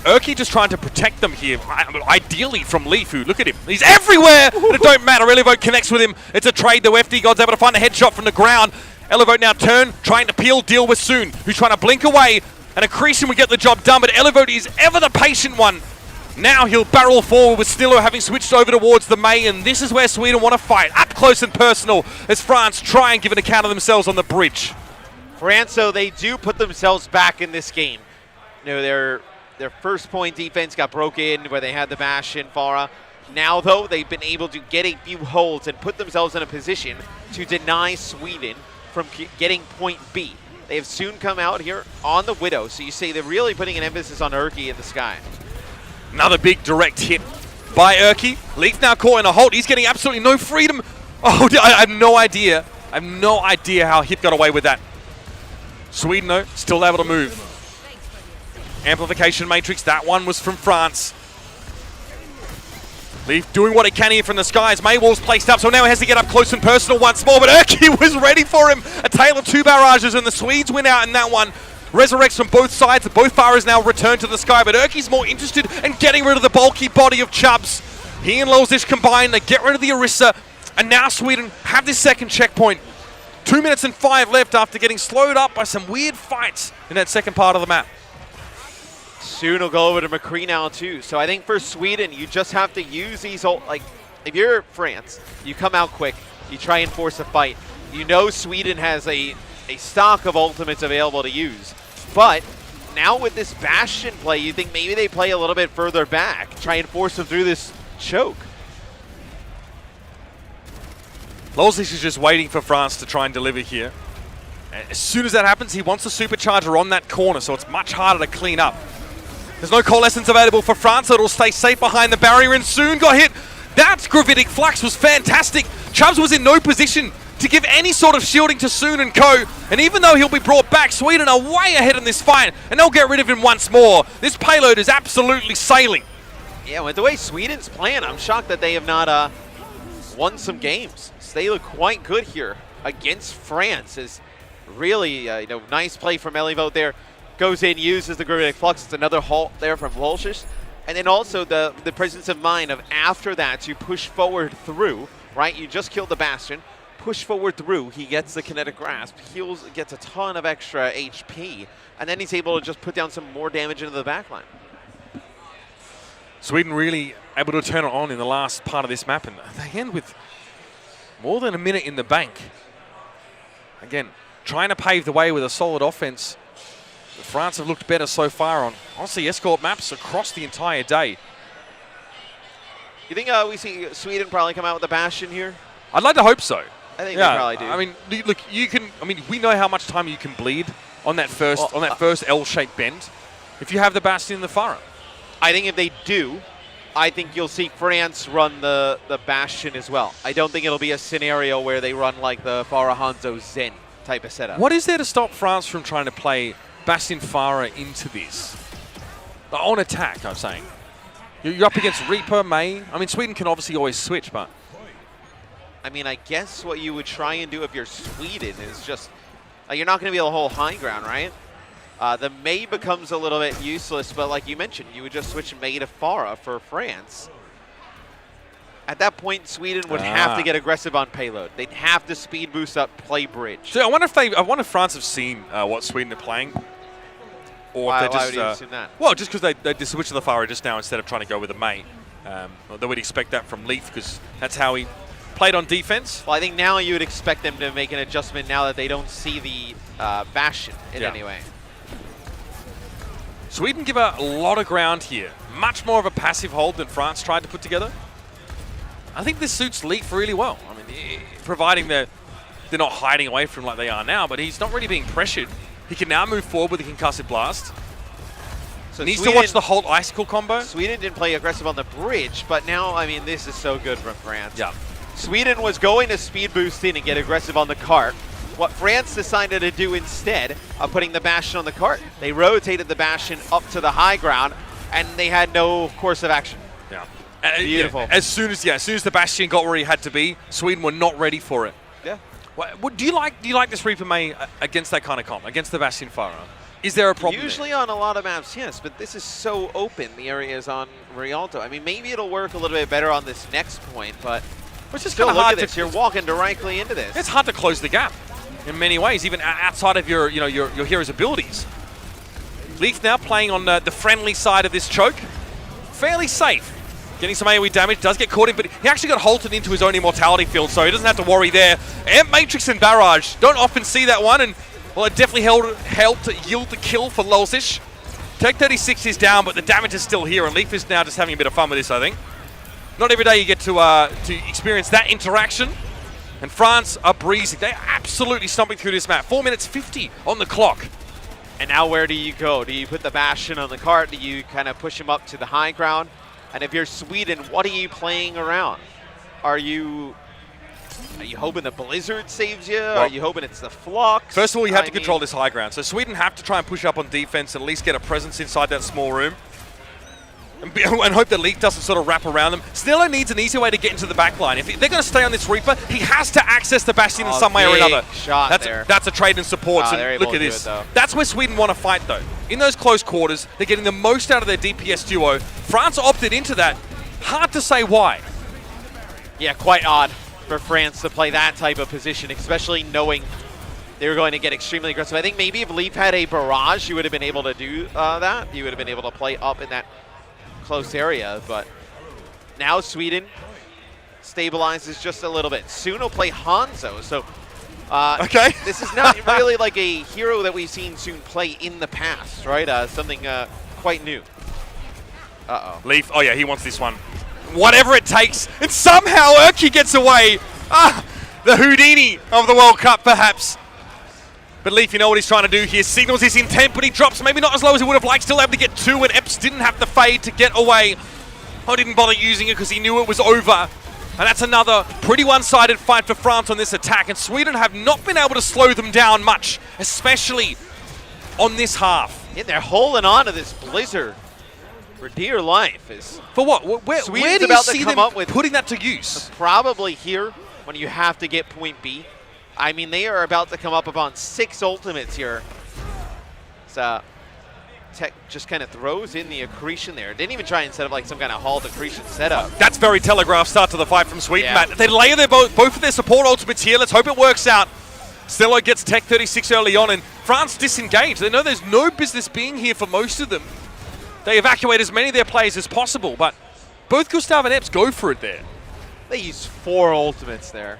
Urki just trying to protect them here, ideally from Leaf, who, look at him, he's everywhere, but it don't matter. Elevote connects with him. It's a trade, though. FD God's able to find a headshot from the ground. Elevote now trying to peel, deal with Soon, who's trying to blink away, and Accretion will get the job done, but Elevote is ever the patient one. Now he'll barrel forward with Snillo having switched over towards the May, and this is where Sweden want to fight, up close and personal, as France try and give an account of themselves on the bridge. France, so they do put themselves back in this game. You know, their first point defense got broken where they had the Bastion, Farah. Now, though, they've been able to get a few holds and put themselves in a position to deny Sweden from getting point B. They have soon come out here on the Widow, so you say they're really putting an emphasis on Urki in the sky. Another big direct hit by Urki. Leaf now caught in a hold. He's getting absolutely no freedom. Oh, I have no idea. I have no idea how Hip got away with that. Sweden, though, still able to move. Amplification Matrix, that one was from France. Leaf doing what he can here from the skies. Maywall's placed up, so now he has to get up close and personal once more, but Erky was ready for him. A tale of two barrages, and the Swedes win out in that one. Resurrects from both sides. Both Faras now return to the sky, but Erky's more interested in getting rid of the bulky body of Chubbs. He and Lolzish combine, they get rid of the Orisa, and now Sweden have this second checkpoint. 2 minutes and 5 left after getting slowed up by some weird fights in that second part of the map. Soon will go over to McCree now too. So I think for Sweden, you just have to use these, like, if you're France, you come out quick, you try and force a fight. You know Sweden has a stock of ultimates available to use. But now with this Bastion play, you think maybe they play a little bit further back, try and force them through this choke. Lolzish is just waiting for France to try and deliver here. As soon as that happens, he wants the supercharger on that corner, so it's much harder to clean up. There's no coalescence available for France, so it'll stay safe behind the barrier and soon got hit. That gravitic flux was fantastic. Chubbs was in no position to give any sort of shielding to Soon and co. And even though he'll be brought back, Sweden are way ahead in this fight, and they'll get rid of him once more. This payload is absolutely sailing. Yeah, with the way Sweden's playing, I'm shocked that they have not won some games. So they look quite good here against France. Is really nice play from Elivote there. Goes in, uses the gravitic flux. It's another halt there from Lolzish. And then also the presence of mind of after that to push forward through, right? You just killed the Bastion. Push forward through, he gets the kinetic grasp, heals, gets a ton of extra HP, and then he's able to just put down some more damage into the backline. Sweden really able to turn it on in the last part of this map, and they end with more than a minute in the bank. Again, trying to pave the way with a solid offense. France have looked better so far on, honestly, escort maps across the entire day. You think we see Sweden probably come out with a Bastion here? I'd like to hope so. I think they probably do. I mean, look, you can. I mean, we know how much time you can bleed on that first first L-shaped bend. If you have the Bastion and the Farah, I think if they do, I think you'll see France run the Bastion as well. I don't think it'll be a scenario where they run like the Farah Hanzo Zen type of setup. What is there to stop France from trying to play Bastion Farah into this on attack? I'm saying you're up against Reaper, May. I mean, Sweden can obviously always switch, but. I mean, I guess what you would try and do if you're Sweden is just, you're not going to be able to hold high ground, right? The May becomes a little bit useless, but like you mentioned, you would just switch May to Farah for France. At that point, Sweden would have to get aggressive on payload. They'd have to speed boost up, play bridge. So I wonder if France have seen what Sweden are playing. Or why if they're would you assume that? Well, just because they just switched to the Farah just now instead of trying to go with the May. They would expect that from Leaf because that's how he played on defense. Well, I think now you would expect them to make an adjustment now that they don't see the Bastion in any way. Sweden give a lot of ground here. Much more of a passive hold than France tried to put together. I think this suits Leaf really well. I mean, providing they're not hiding away from like they are now, but he's not really being pressured. He can now move forward with the concussive blast. So needs to watch the Holt Icicle combo. Sweden didn't play aggressive on the bridge, but now, I mean, this is so good from France. Yeah. Sweden was going to speed boost in and get aggressive on the cart. What France decided to do instead of putting the Bastion on the cart, they rotated the Bastion up to the high ground, and they had no course of action. Yeah. Beautiful. Yeah, as soon as the Bastion got where he had to be, Sweden were not ready for it. Yeah. What do you like this Reaper May against that kind of comp, against the Bastion Farah? Is there a problem? Usually there? On a lot of maps, yes, but this is so open, the areas on Rialto. I mean, maybe it'll work a little bit better on this next point, but it's just still, kind of hard look at this. You're walking directly into this. It's hard to close the gap in many ways, even outside of your hero's abilities. Leaf now playing on the friendly side of this choke. Fairly safe. Getting some AoE damage, does get caught in, but he actually got halted into his own immortality field, so he doesn't have to worry there. Amp Matrix and Barrage, don't often see that one, and well, it definitely helped yield the kill for Lolzish. Tech 36 is down, but the damage is still here, and Leaf is now just having a bit of fun with this, I think. Not every day you get to experience that interaction, and France are breezing. They're absolutely stomping through this map. 4 minutes 50 on the clock. And now where do you go? Do you put the Bastion on the cart? Do you kind of push him up to the high ground? And if you're Sweden, what are you playing around? Are you Are you hoping the Blizzard saves you? Are you hoping it's the Flux? First of all, you have to control this high ground. So Sweden have to try and push up on defense and at least get a presence inside that small room. And hope that Leak doesn't sort of wrap around them. Snillo needs an easy way to get into the back line. If they're going to stay on this Reaper, he has to access the Bastion in some way or another. That's a trade in supports. And look at this. That's where Sweden want to fight, though. In those close quarters, they're getting the most out of their DPS duo. France opted into that. Hard to say why. Yeah, quite odd for France to play that type of position, especially knowing they were going to get extremely aggressive. I think maybe if Leaf had a barrage, you would have been able to do that. You would have been able to play up in that close area, but now Sweden stabilizes just a little bit. Soon he'll play Hanzo, so this is not really like a hero that we've seen Soon play in the past, right? Something quite new. Leaf, oh yeah, he wants this one. Whatever it takes, and somehow Urki gets away. The Houdini of the World Cup, perhaps. But Leaf, you know what he's trying to do here. Signals his intent, but he drops maybe not as low as he would have liked. Still able to get 2, and Epps didn't have the fade to get away. Oh, didn't bother using it because he knew it was over. And that's another pretty one-sided fight for France on this attack. And Sweden have not been able to slow them down much, especially on this half. Yeah, they're holding on to this Blizzard for dear life. For what? Where do you see them putting that to use? Probably here when you have to get point B. I mean, they are about to come up upon 6 ultimates here. So Tech just kind of throws in the accretion there. Didn't even try instead of like some kind of halt accretion setup. That's very telegraphed start to the fight from Sweden, Matt. They layer both of their support ultimates here. Let's hope it works out. Stello gets Tech 36 early on, and France disengaged. They know there's no business being here for most of them. They evacuate as many of their players as possible, but both Gustav and Epps go for it there. They use 4 ultimates there.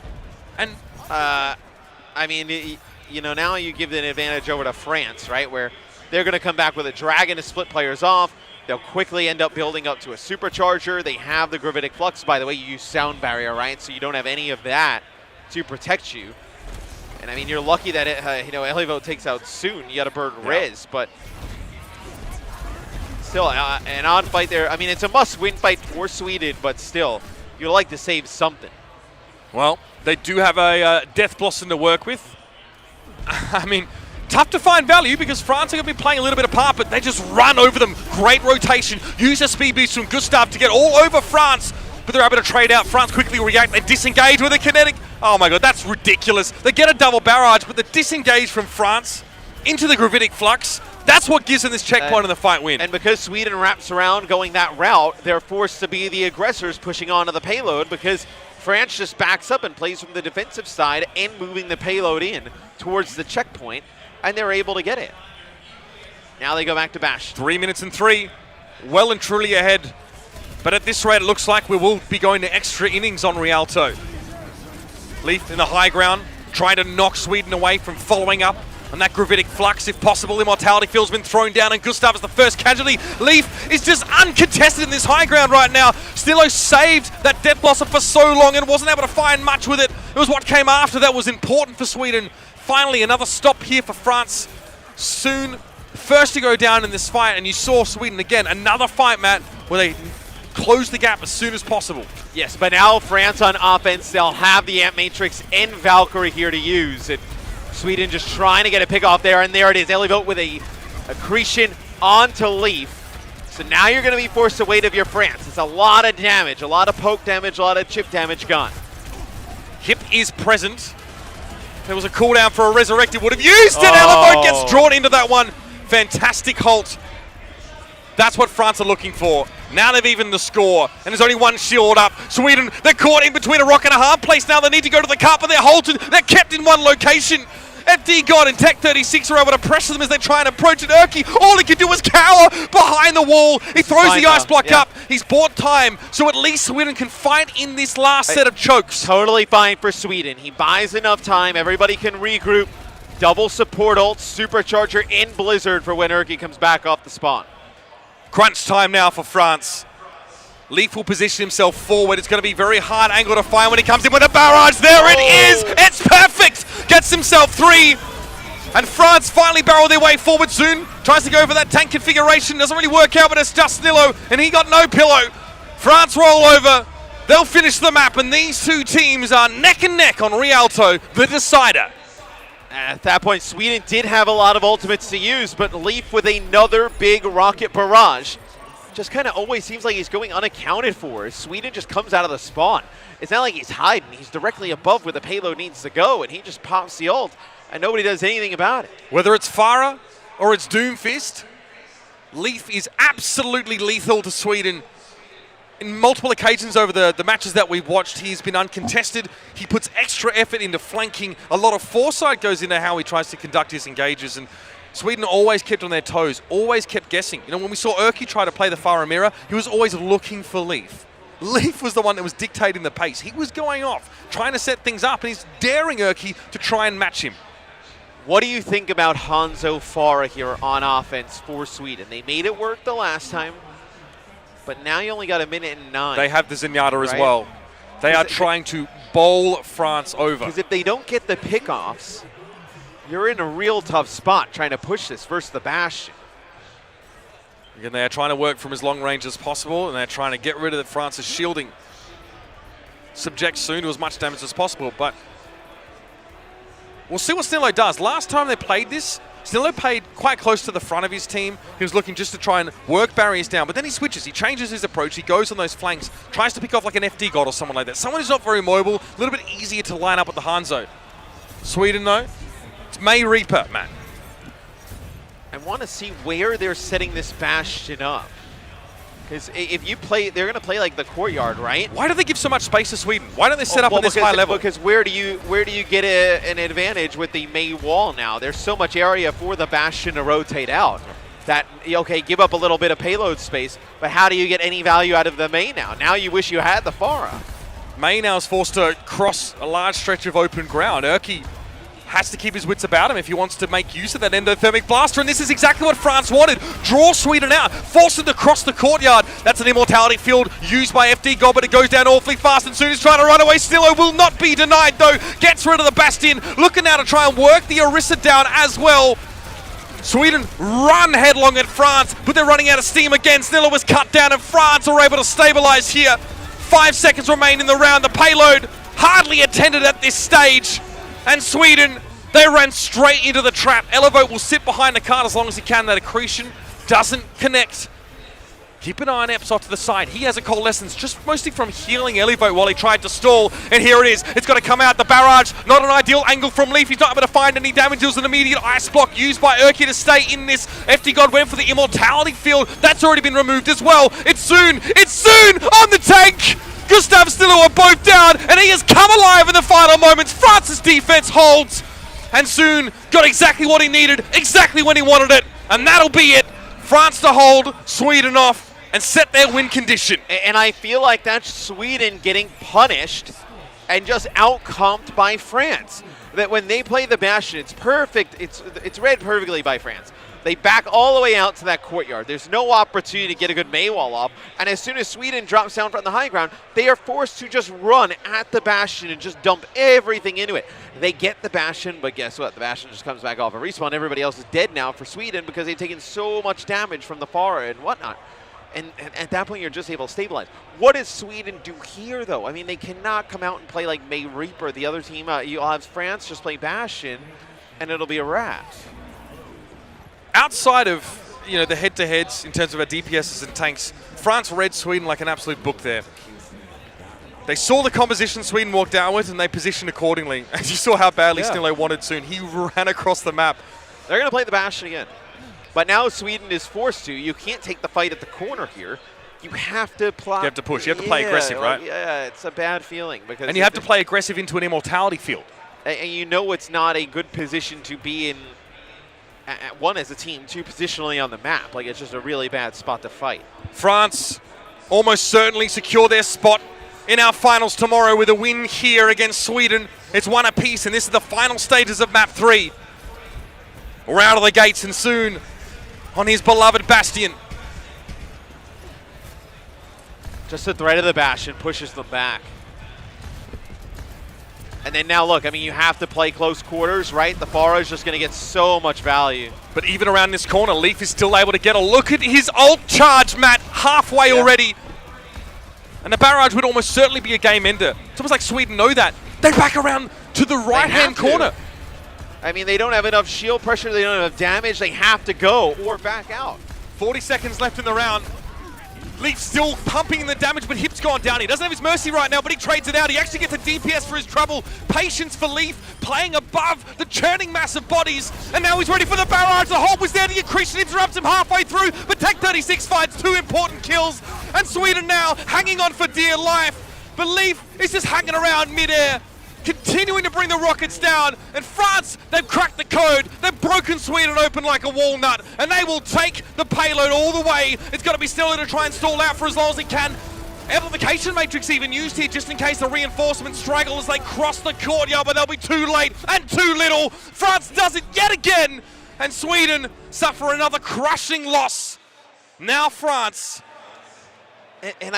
And I mean, you know, now you give an advantage over to France, right, where they're going to come back with a Dragon to split players off. They'll quickly end up building up to a Supercharger. They have the Gravitic Flux. By the way, you use Sound Barrier, right, so you don't have any of that to protect you. And, I mean, you're lucky that, Elivo takes out Soon. You got to burn Riz, but still, an odd fight there. I mean, it's a must-win fight for Sweden, but still, you'd like to save something. Well, they do have a Death Blossom to work with. I mean, tough to find value because France are going to be playing a little bit apart, but they just run over them. Great rotation. Use a speed boost from Gustav to get all over France, but they're able to trade out. France quickly react. They disengage with a kinetic. Oh my god, that's ridiculous. They get a double barrage, but the disengage from France into the Gravitic Flux, that's what gives them this checkpoint in the fight win. And because Sweden wraps around going that route, they're forced to be the aggressors pushing onto the payload because France just backs up and plays from the defensive side and moving the payload in towards the checkpoint, and they're able to get it. Now they go back to Bash. 3 minutes and 3, well and truly ahead. But at this rate, it looks like we will be going to extra innings on Rialto. Leaf in the high ground, trying to knock Sweden away from following up on that Gravitic Flux, if possible. Immortality Field's been thrown down, and Gustav is the first casualty. Leaf is just uncontested in this high ground right now. Stillo saved that Death Blossom for so long and wasn't able to find much with it. It was what came after that was important for Sweden. Finally, another stop here for France. Soon, first to go down in this fight, and you saw Sweden again. Another fight, Matt, where they close the gap as soon as possible. Yes, but now France on offense, they'll have the Amp Matrix and Valkyrie here to use. And Sweden just trying to get a pick off there, and there it is. Elivote with a accretion onto Leaf. So now you're going to be forced to wait of your France. It's a lot of damage, a lot of poke damage, a lot of chip damage gone. Hip is present. There was a cooldown for a Resurrected, would have used it. Elivote gets drawn into that one. Fantastic halt. That's what France are looking for. Now they've evened the score, and there's only one shield up. Sweden, they're caught in between a rock and a hard place now. They need to go to the cup, but they're halted. They're kept in one location. FD God and Tech 36 are able to pressure them as they try and approach it. Urki, all he can do is cower behind the wall. He throws the ice block up. He's bought time, so at least Sweden can fight in this last set of chokes. Totally fine for Sweden. He buys enough time. Everybody can regroup. Double support ult, Supercharger, and Blizzard for when Urki comes back off the spawn. Crunch time now for France. Leaf will position himself forward. It's going to be a very hard angle to find when he comes in with a barrage. There it is! It's perfect! Gets himself 3. And France finally barrel their way forward soon. Tries to go for that tank configuration. Doesn't really work out, but it's just Nillo, and he got no pillow. France roll over. They'll finish the map, and these two teams are neck and neck on Rialto, the decider. At that point, Sweden did have a lot of ultimates to use, but Leaf with another big rocket barrage. Just kind of always seems like he's going unaccounted for. Sweden just comes out of the spawn. It's not like he's hiding. He's directly above where the payload needs to go, and he just pops the ult, and nobody does anything about it. Whether it's Farah or it's Doomfist, Leaf is absolutely lethal to Sweden. In multiple occasions over the matches that we've watched, he's been uncontested. He puts extra effort into flanking. A lot of foresight goes into how he tries to conduct his engages, and Sweden always kept on their toes, always kept guessing. You know, when we saw Erky try to play the Farah mirror, he was always looking for Leaf. Leaf was the one that was dictating the pace. He was going off, trying to set things up, and he's daring Erky to try and match him. What do you think about Hanzo Farah here on offense for Sweden? They made it work the last time, but now you only got 1:09. They have the Zenyatta as well. They are trying to bowl France over. Because if they don't get the pickoffs, you're in a real tough spot trying to push this versus the Bastion. Again, they're trying to work from as long range as possible, and they're trying to get rid of France's shielding. Subject Soon to as much damage as possible, but we'll see what Snillo does. Last time they played this, Snillo played quite close to the front of his team. He was looking just to try and work barriers down, but then he switches. He changes his approach. He goes on those flanks, tries to pick off like an FD god or someone like that. Someone who's not very mobile, a little bit easier to line up with the Hanzo. Sweden, though, it's May Reaper, man. I want to see where they're setting this Bastion up. Because if you play, they're going to play like the courtyard, right? Why do they give so much space to Sweden? Why don't they set up at this high level? Because where do you get an advantage with the May wall now? There's so much area for the Bastion to rotate out. That, okay, give up a little bit of payload space, but how do you get any value out of the May now? Now you wish you had the Farah. May now is forced to cross a large stretch of open ground. Erky has to keep his wits about him if he wants to make use of that endothermic blaster, and this is exactly what France wanted. Draw Sweden out, force them to cross the courtyard. That's an immortality field used by FD God, but it goes down awfully fast, and Soon is trying to run away. Snillo will not be denied, though. Gets rid of the Bastion, looking now to try and work the Orisa down as well. Sweden run headlong at France, but they're running out of steam again. Snillo was cut down, and France are able to stabilize here. 5 seconds remain in the round. The payload hardly attended at this stage. And Sweden, they ran straight into the trap. Elevote will sit behind the cart as long as he can. That accretion doesn't connect. Keep an eye on Epps off to the side. He has a coalescence just mostly from healing Elevote while he tried to stall. And here it is. It's got to come out. The barrage, not an ideal angle from Leaf. He's not able to find any damage. It was an immediate ice block used by Erky to stay in this. FD God went for the immortality field. That's already been removed as well. It's Soon on the tank. Gustav Snillo are both down, and he has come alive in the final moments. France's defense holds, and Soon got exactly what he needed, exactly when he wanted it, and that'll be it. France to hold Sweden off and set their win condition. And I feel like that's Sweden getting punished and just outcomped by France. That when they play the Bastion, it's perfect. It's read perfectly by France. They back all the way out to that courtyard. There's no opportunity to get a good Maywall off. And as soon as Sweden drops down from the high ground, they are forced to just run at the Bastion and just dump everything into it. They get the Bastion, but guess what? The Bastion just comes back off a respawn. Everybody else is dead now for Sweden because they've taken so much damage from the Farah and whatnot. And at that point, you're just able to stabilize. What does Sweden do here, though? I mean, they cannot come out and play like May Reaper. The other team, you'll have France just play Bastion, and it'll be a wrap. Outside of the head-to-heads in terms of our DPSs and tanks, France read Sweden like an absolute book there. They saw the composition Sweden walked out with, and they positioned accordingly. As you saw how badly Snillo wanted Soon, he ran across the map. They're going to play the Bastion again. But now Sweden is forced to. You can't take the fight at the corner here. You have to play. You have to push. You have to play aggressive, right? Yeah, it's a bad feeling. And you have to play aggressive into an immortality field. And you know it's not a good position to be in. One, as a team, two, positionally on the map. Like, it's just a really bad spot to fight. France almost certainly secure their spot in our finals tomorrow with a win here against Sweden. It's one apiece, and this is the final stages of map 3. We're out of the gates, and Soon on his beloved Bastion. Just the threat of the Bastion pushes them back. And then now look, I mean, you have to play close quarters, right? The Farah is just going to get so much value. But even around this corner, Leaf is still able to get a look at his ult charge, Matt. Halfway already. and the barrage would almost certainly be a game ender. It's almost like Sweden know that. They back around to the right-hand corner. I mean, they don't have enough shield pressure, they don't have enough damage, they have to go or back out. 40 seconds left in the round. Leaf still pumping the damage, but Hip's gone down. He doesn't have his Mercy right now, but he trades it out. He actually gets a DPS for his trouble. Patience for Leaf, playing above the churning mass of bodies. And now he's ready for the barrage. The hold was there to increase and interrupts him halfway through. But Tech 36 finds 2 important kills. And Sweden now hanging on for dear life. But Leaf is just hanging around midair, continuing to bring the rockets down. And France, they've cracked the code. They've broken Sweden open like a walnut. And they will take the payload all the way. It's got to be still to try and stall out for as long as it can. Amplification Matrix even used here just in case the reinforcements straggle as they cross the courtyard, but they'll be too late and too little. France does it yet again. And Sweden suffer another crushing loss. Now France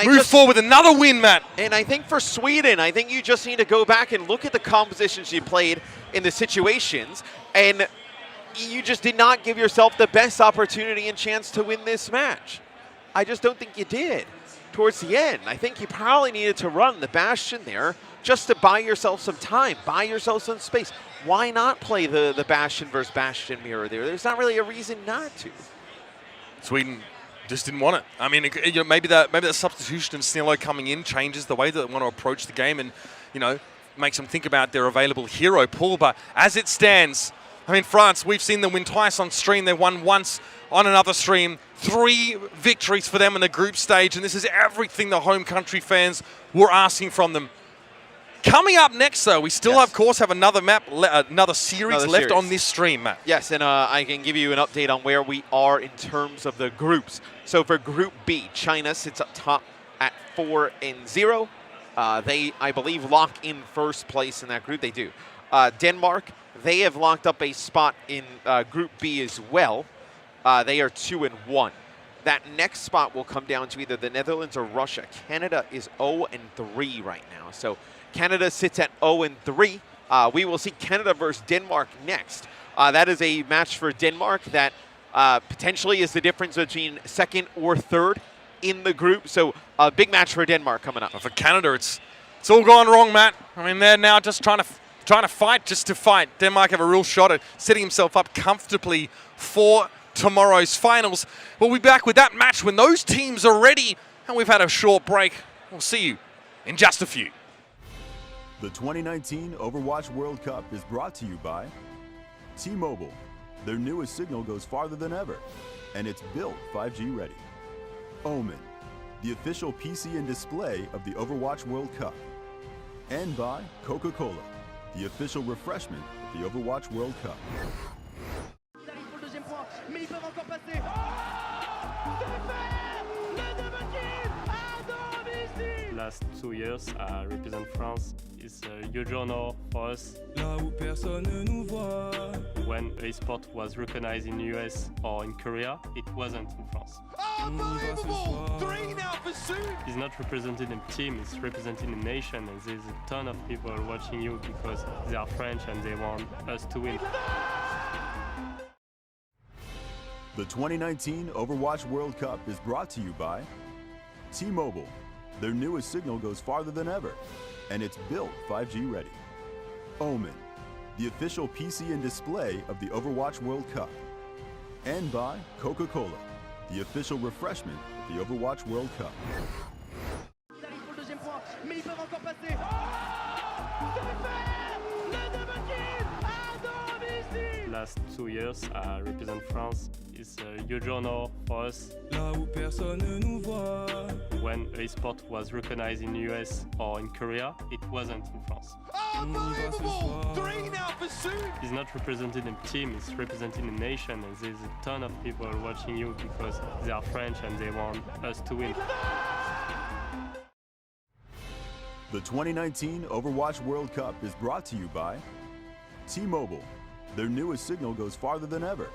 move forward with another win, Matt. And I think for Sweden, I think you just need to go back and look at the compositions you played in the situations, and you just did not give yourself the best opportunity and chance to win this match. I just don't think you did towards the end. I think you probably needed to run the Bastion there just to buy yourself some time, buy yourself some space. Why not play the Bastion versus Bastion mirror there? There's not really a reason not to. Sweden just didn't want it. I mean, maybe the substitution of Snillo coming in changes the way that they want to approach the game and, makes them think about their available hero pool. But as it stands, I mean, France, we've seen them win twice on stream. They've won once on another stream. 3 victories for them in the group stage, and this is everything the home country fans were asking from them. Coming up next, though, we still, of course, have another series left on this stream, Matt. Yes, and I can give you an update on where we are in terms of the groups. So for Group B, China sits up top at 4-0. They, I believe, lock in first place in that group. They do. Denmark, they have locked up a spot in Group B as well. They are 2-1. That next spot will come down to either the Netherlands or Russia. Canada is 0-3 right now. So Canada sits at 0-3. We will see Canada versus Denmark next. That is a match for Denmark that potentially is the difference between second or third in the group. So a big match for Denmark coming up. For Canada, it's all gone wrong, Matt. I mean, they're now just trying to fight just to fight. Denmark have a real shot at setting himself up comfortably for tomorrow's finals. We'll be back with that match when those teams are ready. And we've had a short break. We'll see you in just a few. The 2019 Overwatch World Cup is brought to you by T-Mobile. Their newest signal goes farther than ever, and it's built 5G ready. Omen, the official PC and display of the Overwatch World Cup. And by Coca-Cola, the official refreshment of the Overwatch World Cup. Last 2 years, represent France is a huge honor for us. When eSport was recognized in the US or in Korea, it wasn't in France. Unbelievable! 3 now for Sue! It's not represented in team, it's represented in nation, and there's a ton of people watching you because they are French and they want us to win. The 2019 Overwatch World Cup is brought to you by T-Mobile. Their newest signal goes farther than ever, and it's built 5G ready. Omen, the official PC and display of the Overwatch World Cup. And by Coca-Cola, the official refreshment of the Overwatch World Cup. Last 2 years, represent France is a huge honor for us. When eSport was recognized in the US or in Korea, it wasn't in France. Unbelievable! 3 now for Sue! It's not represented in team, it's represented in nation, and there's a ton of people watching you because they are French and they want us to win. The 2019 Overwatch World Cup is brought to you by T-Mobile. Their newest signal goes farther than ever,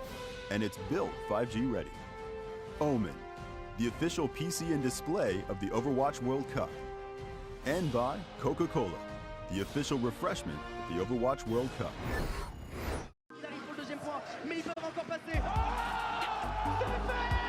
and it's built 5G ready. Omen, the official PC and display of the Overwatch World Cup. And by Coca-Cola, the official refreshment of the Overwatch World Cup. Mais ils font le deuxième point, mais ils peuvent encore passer. C'est fait!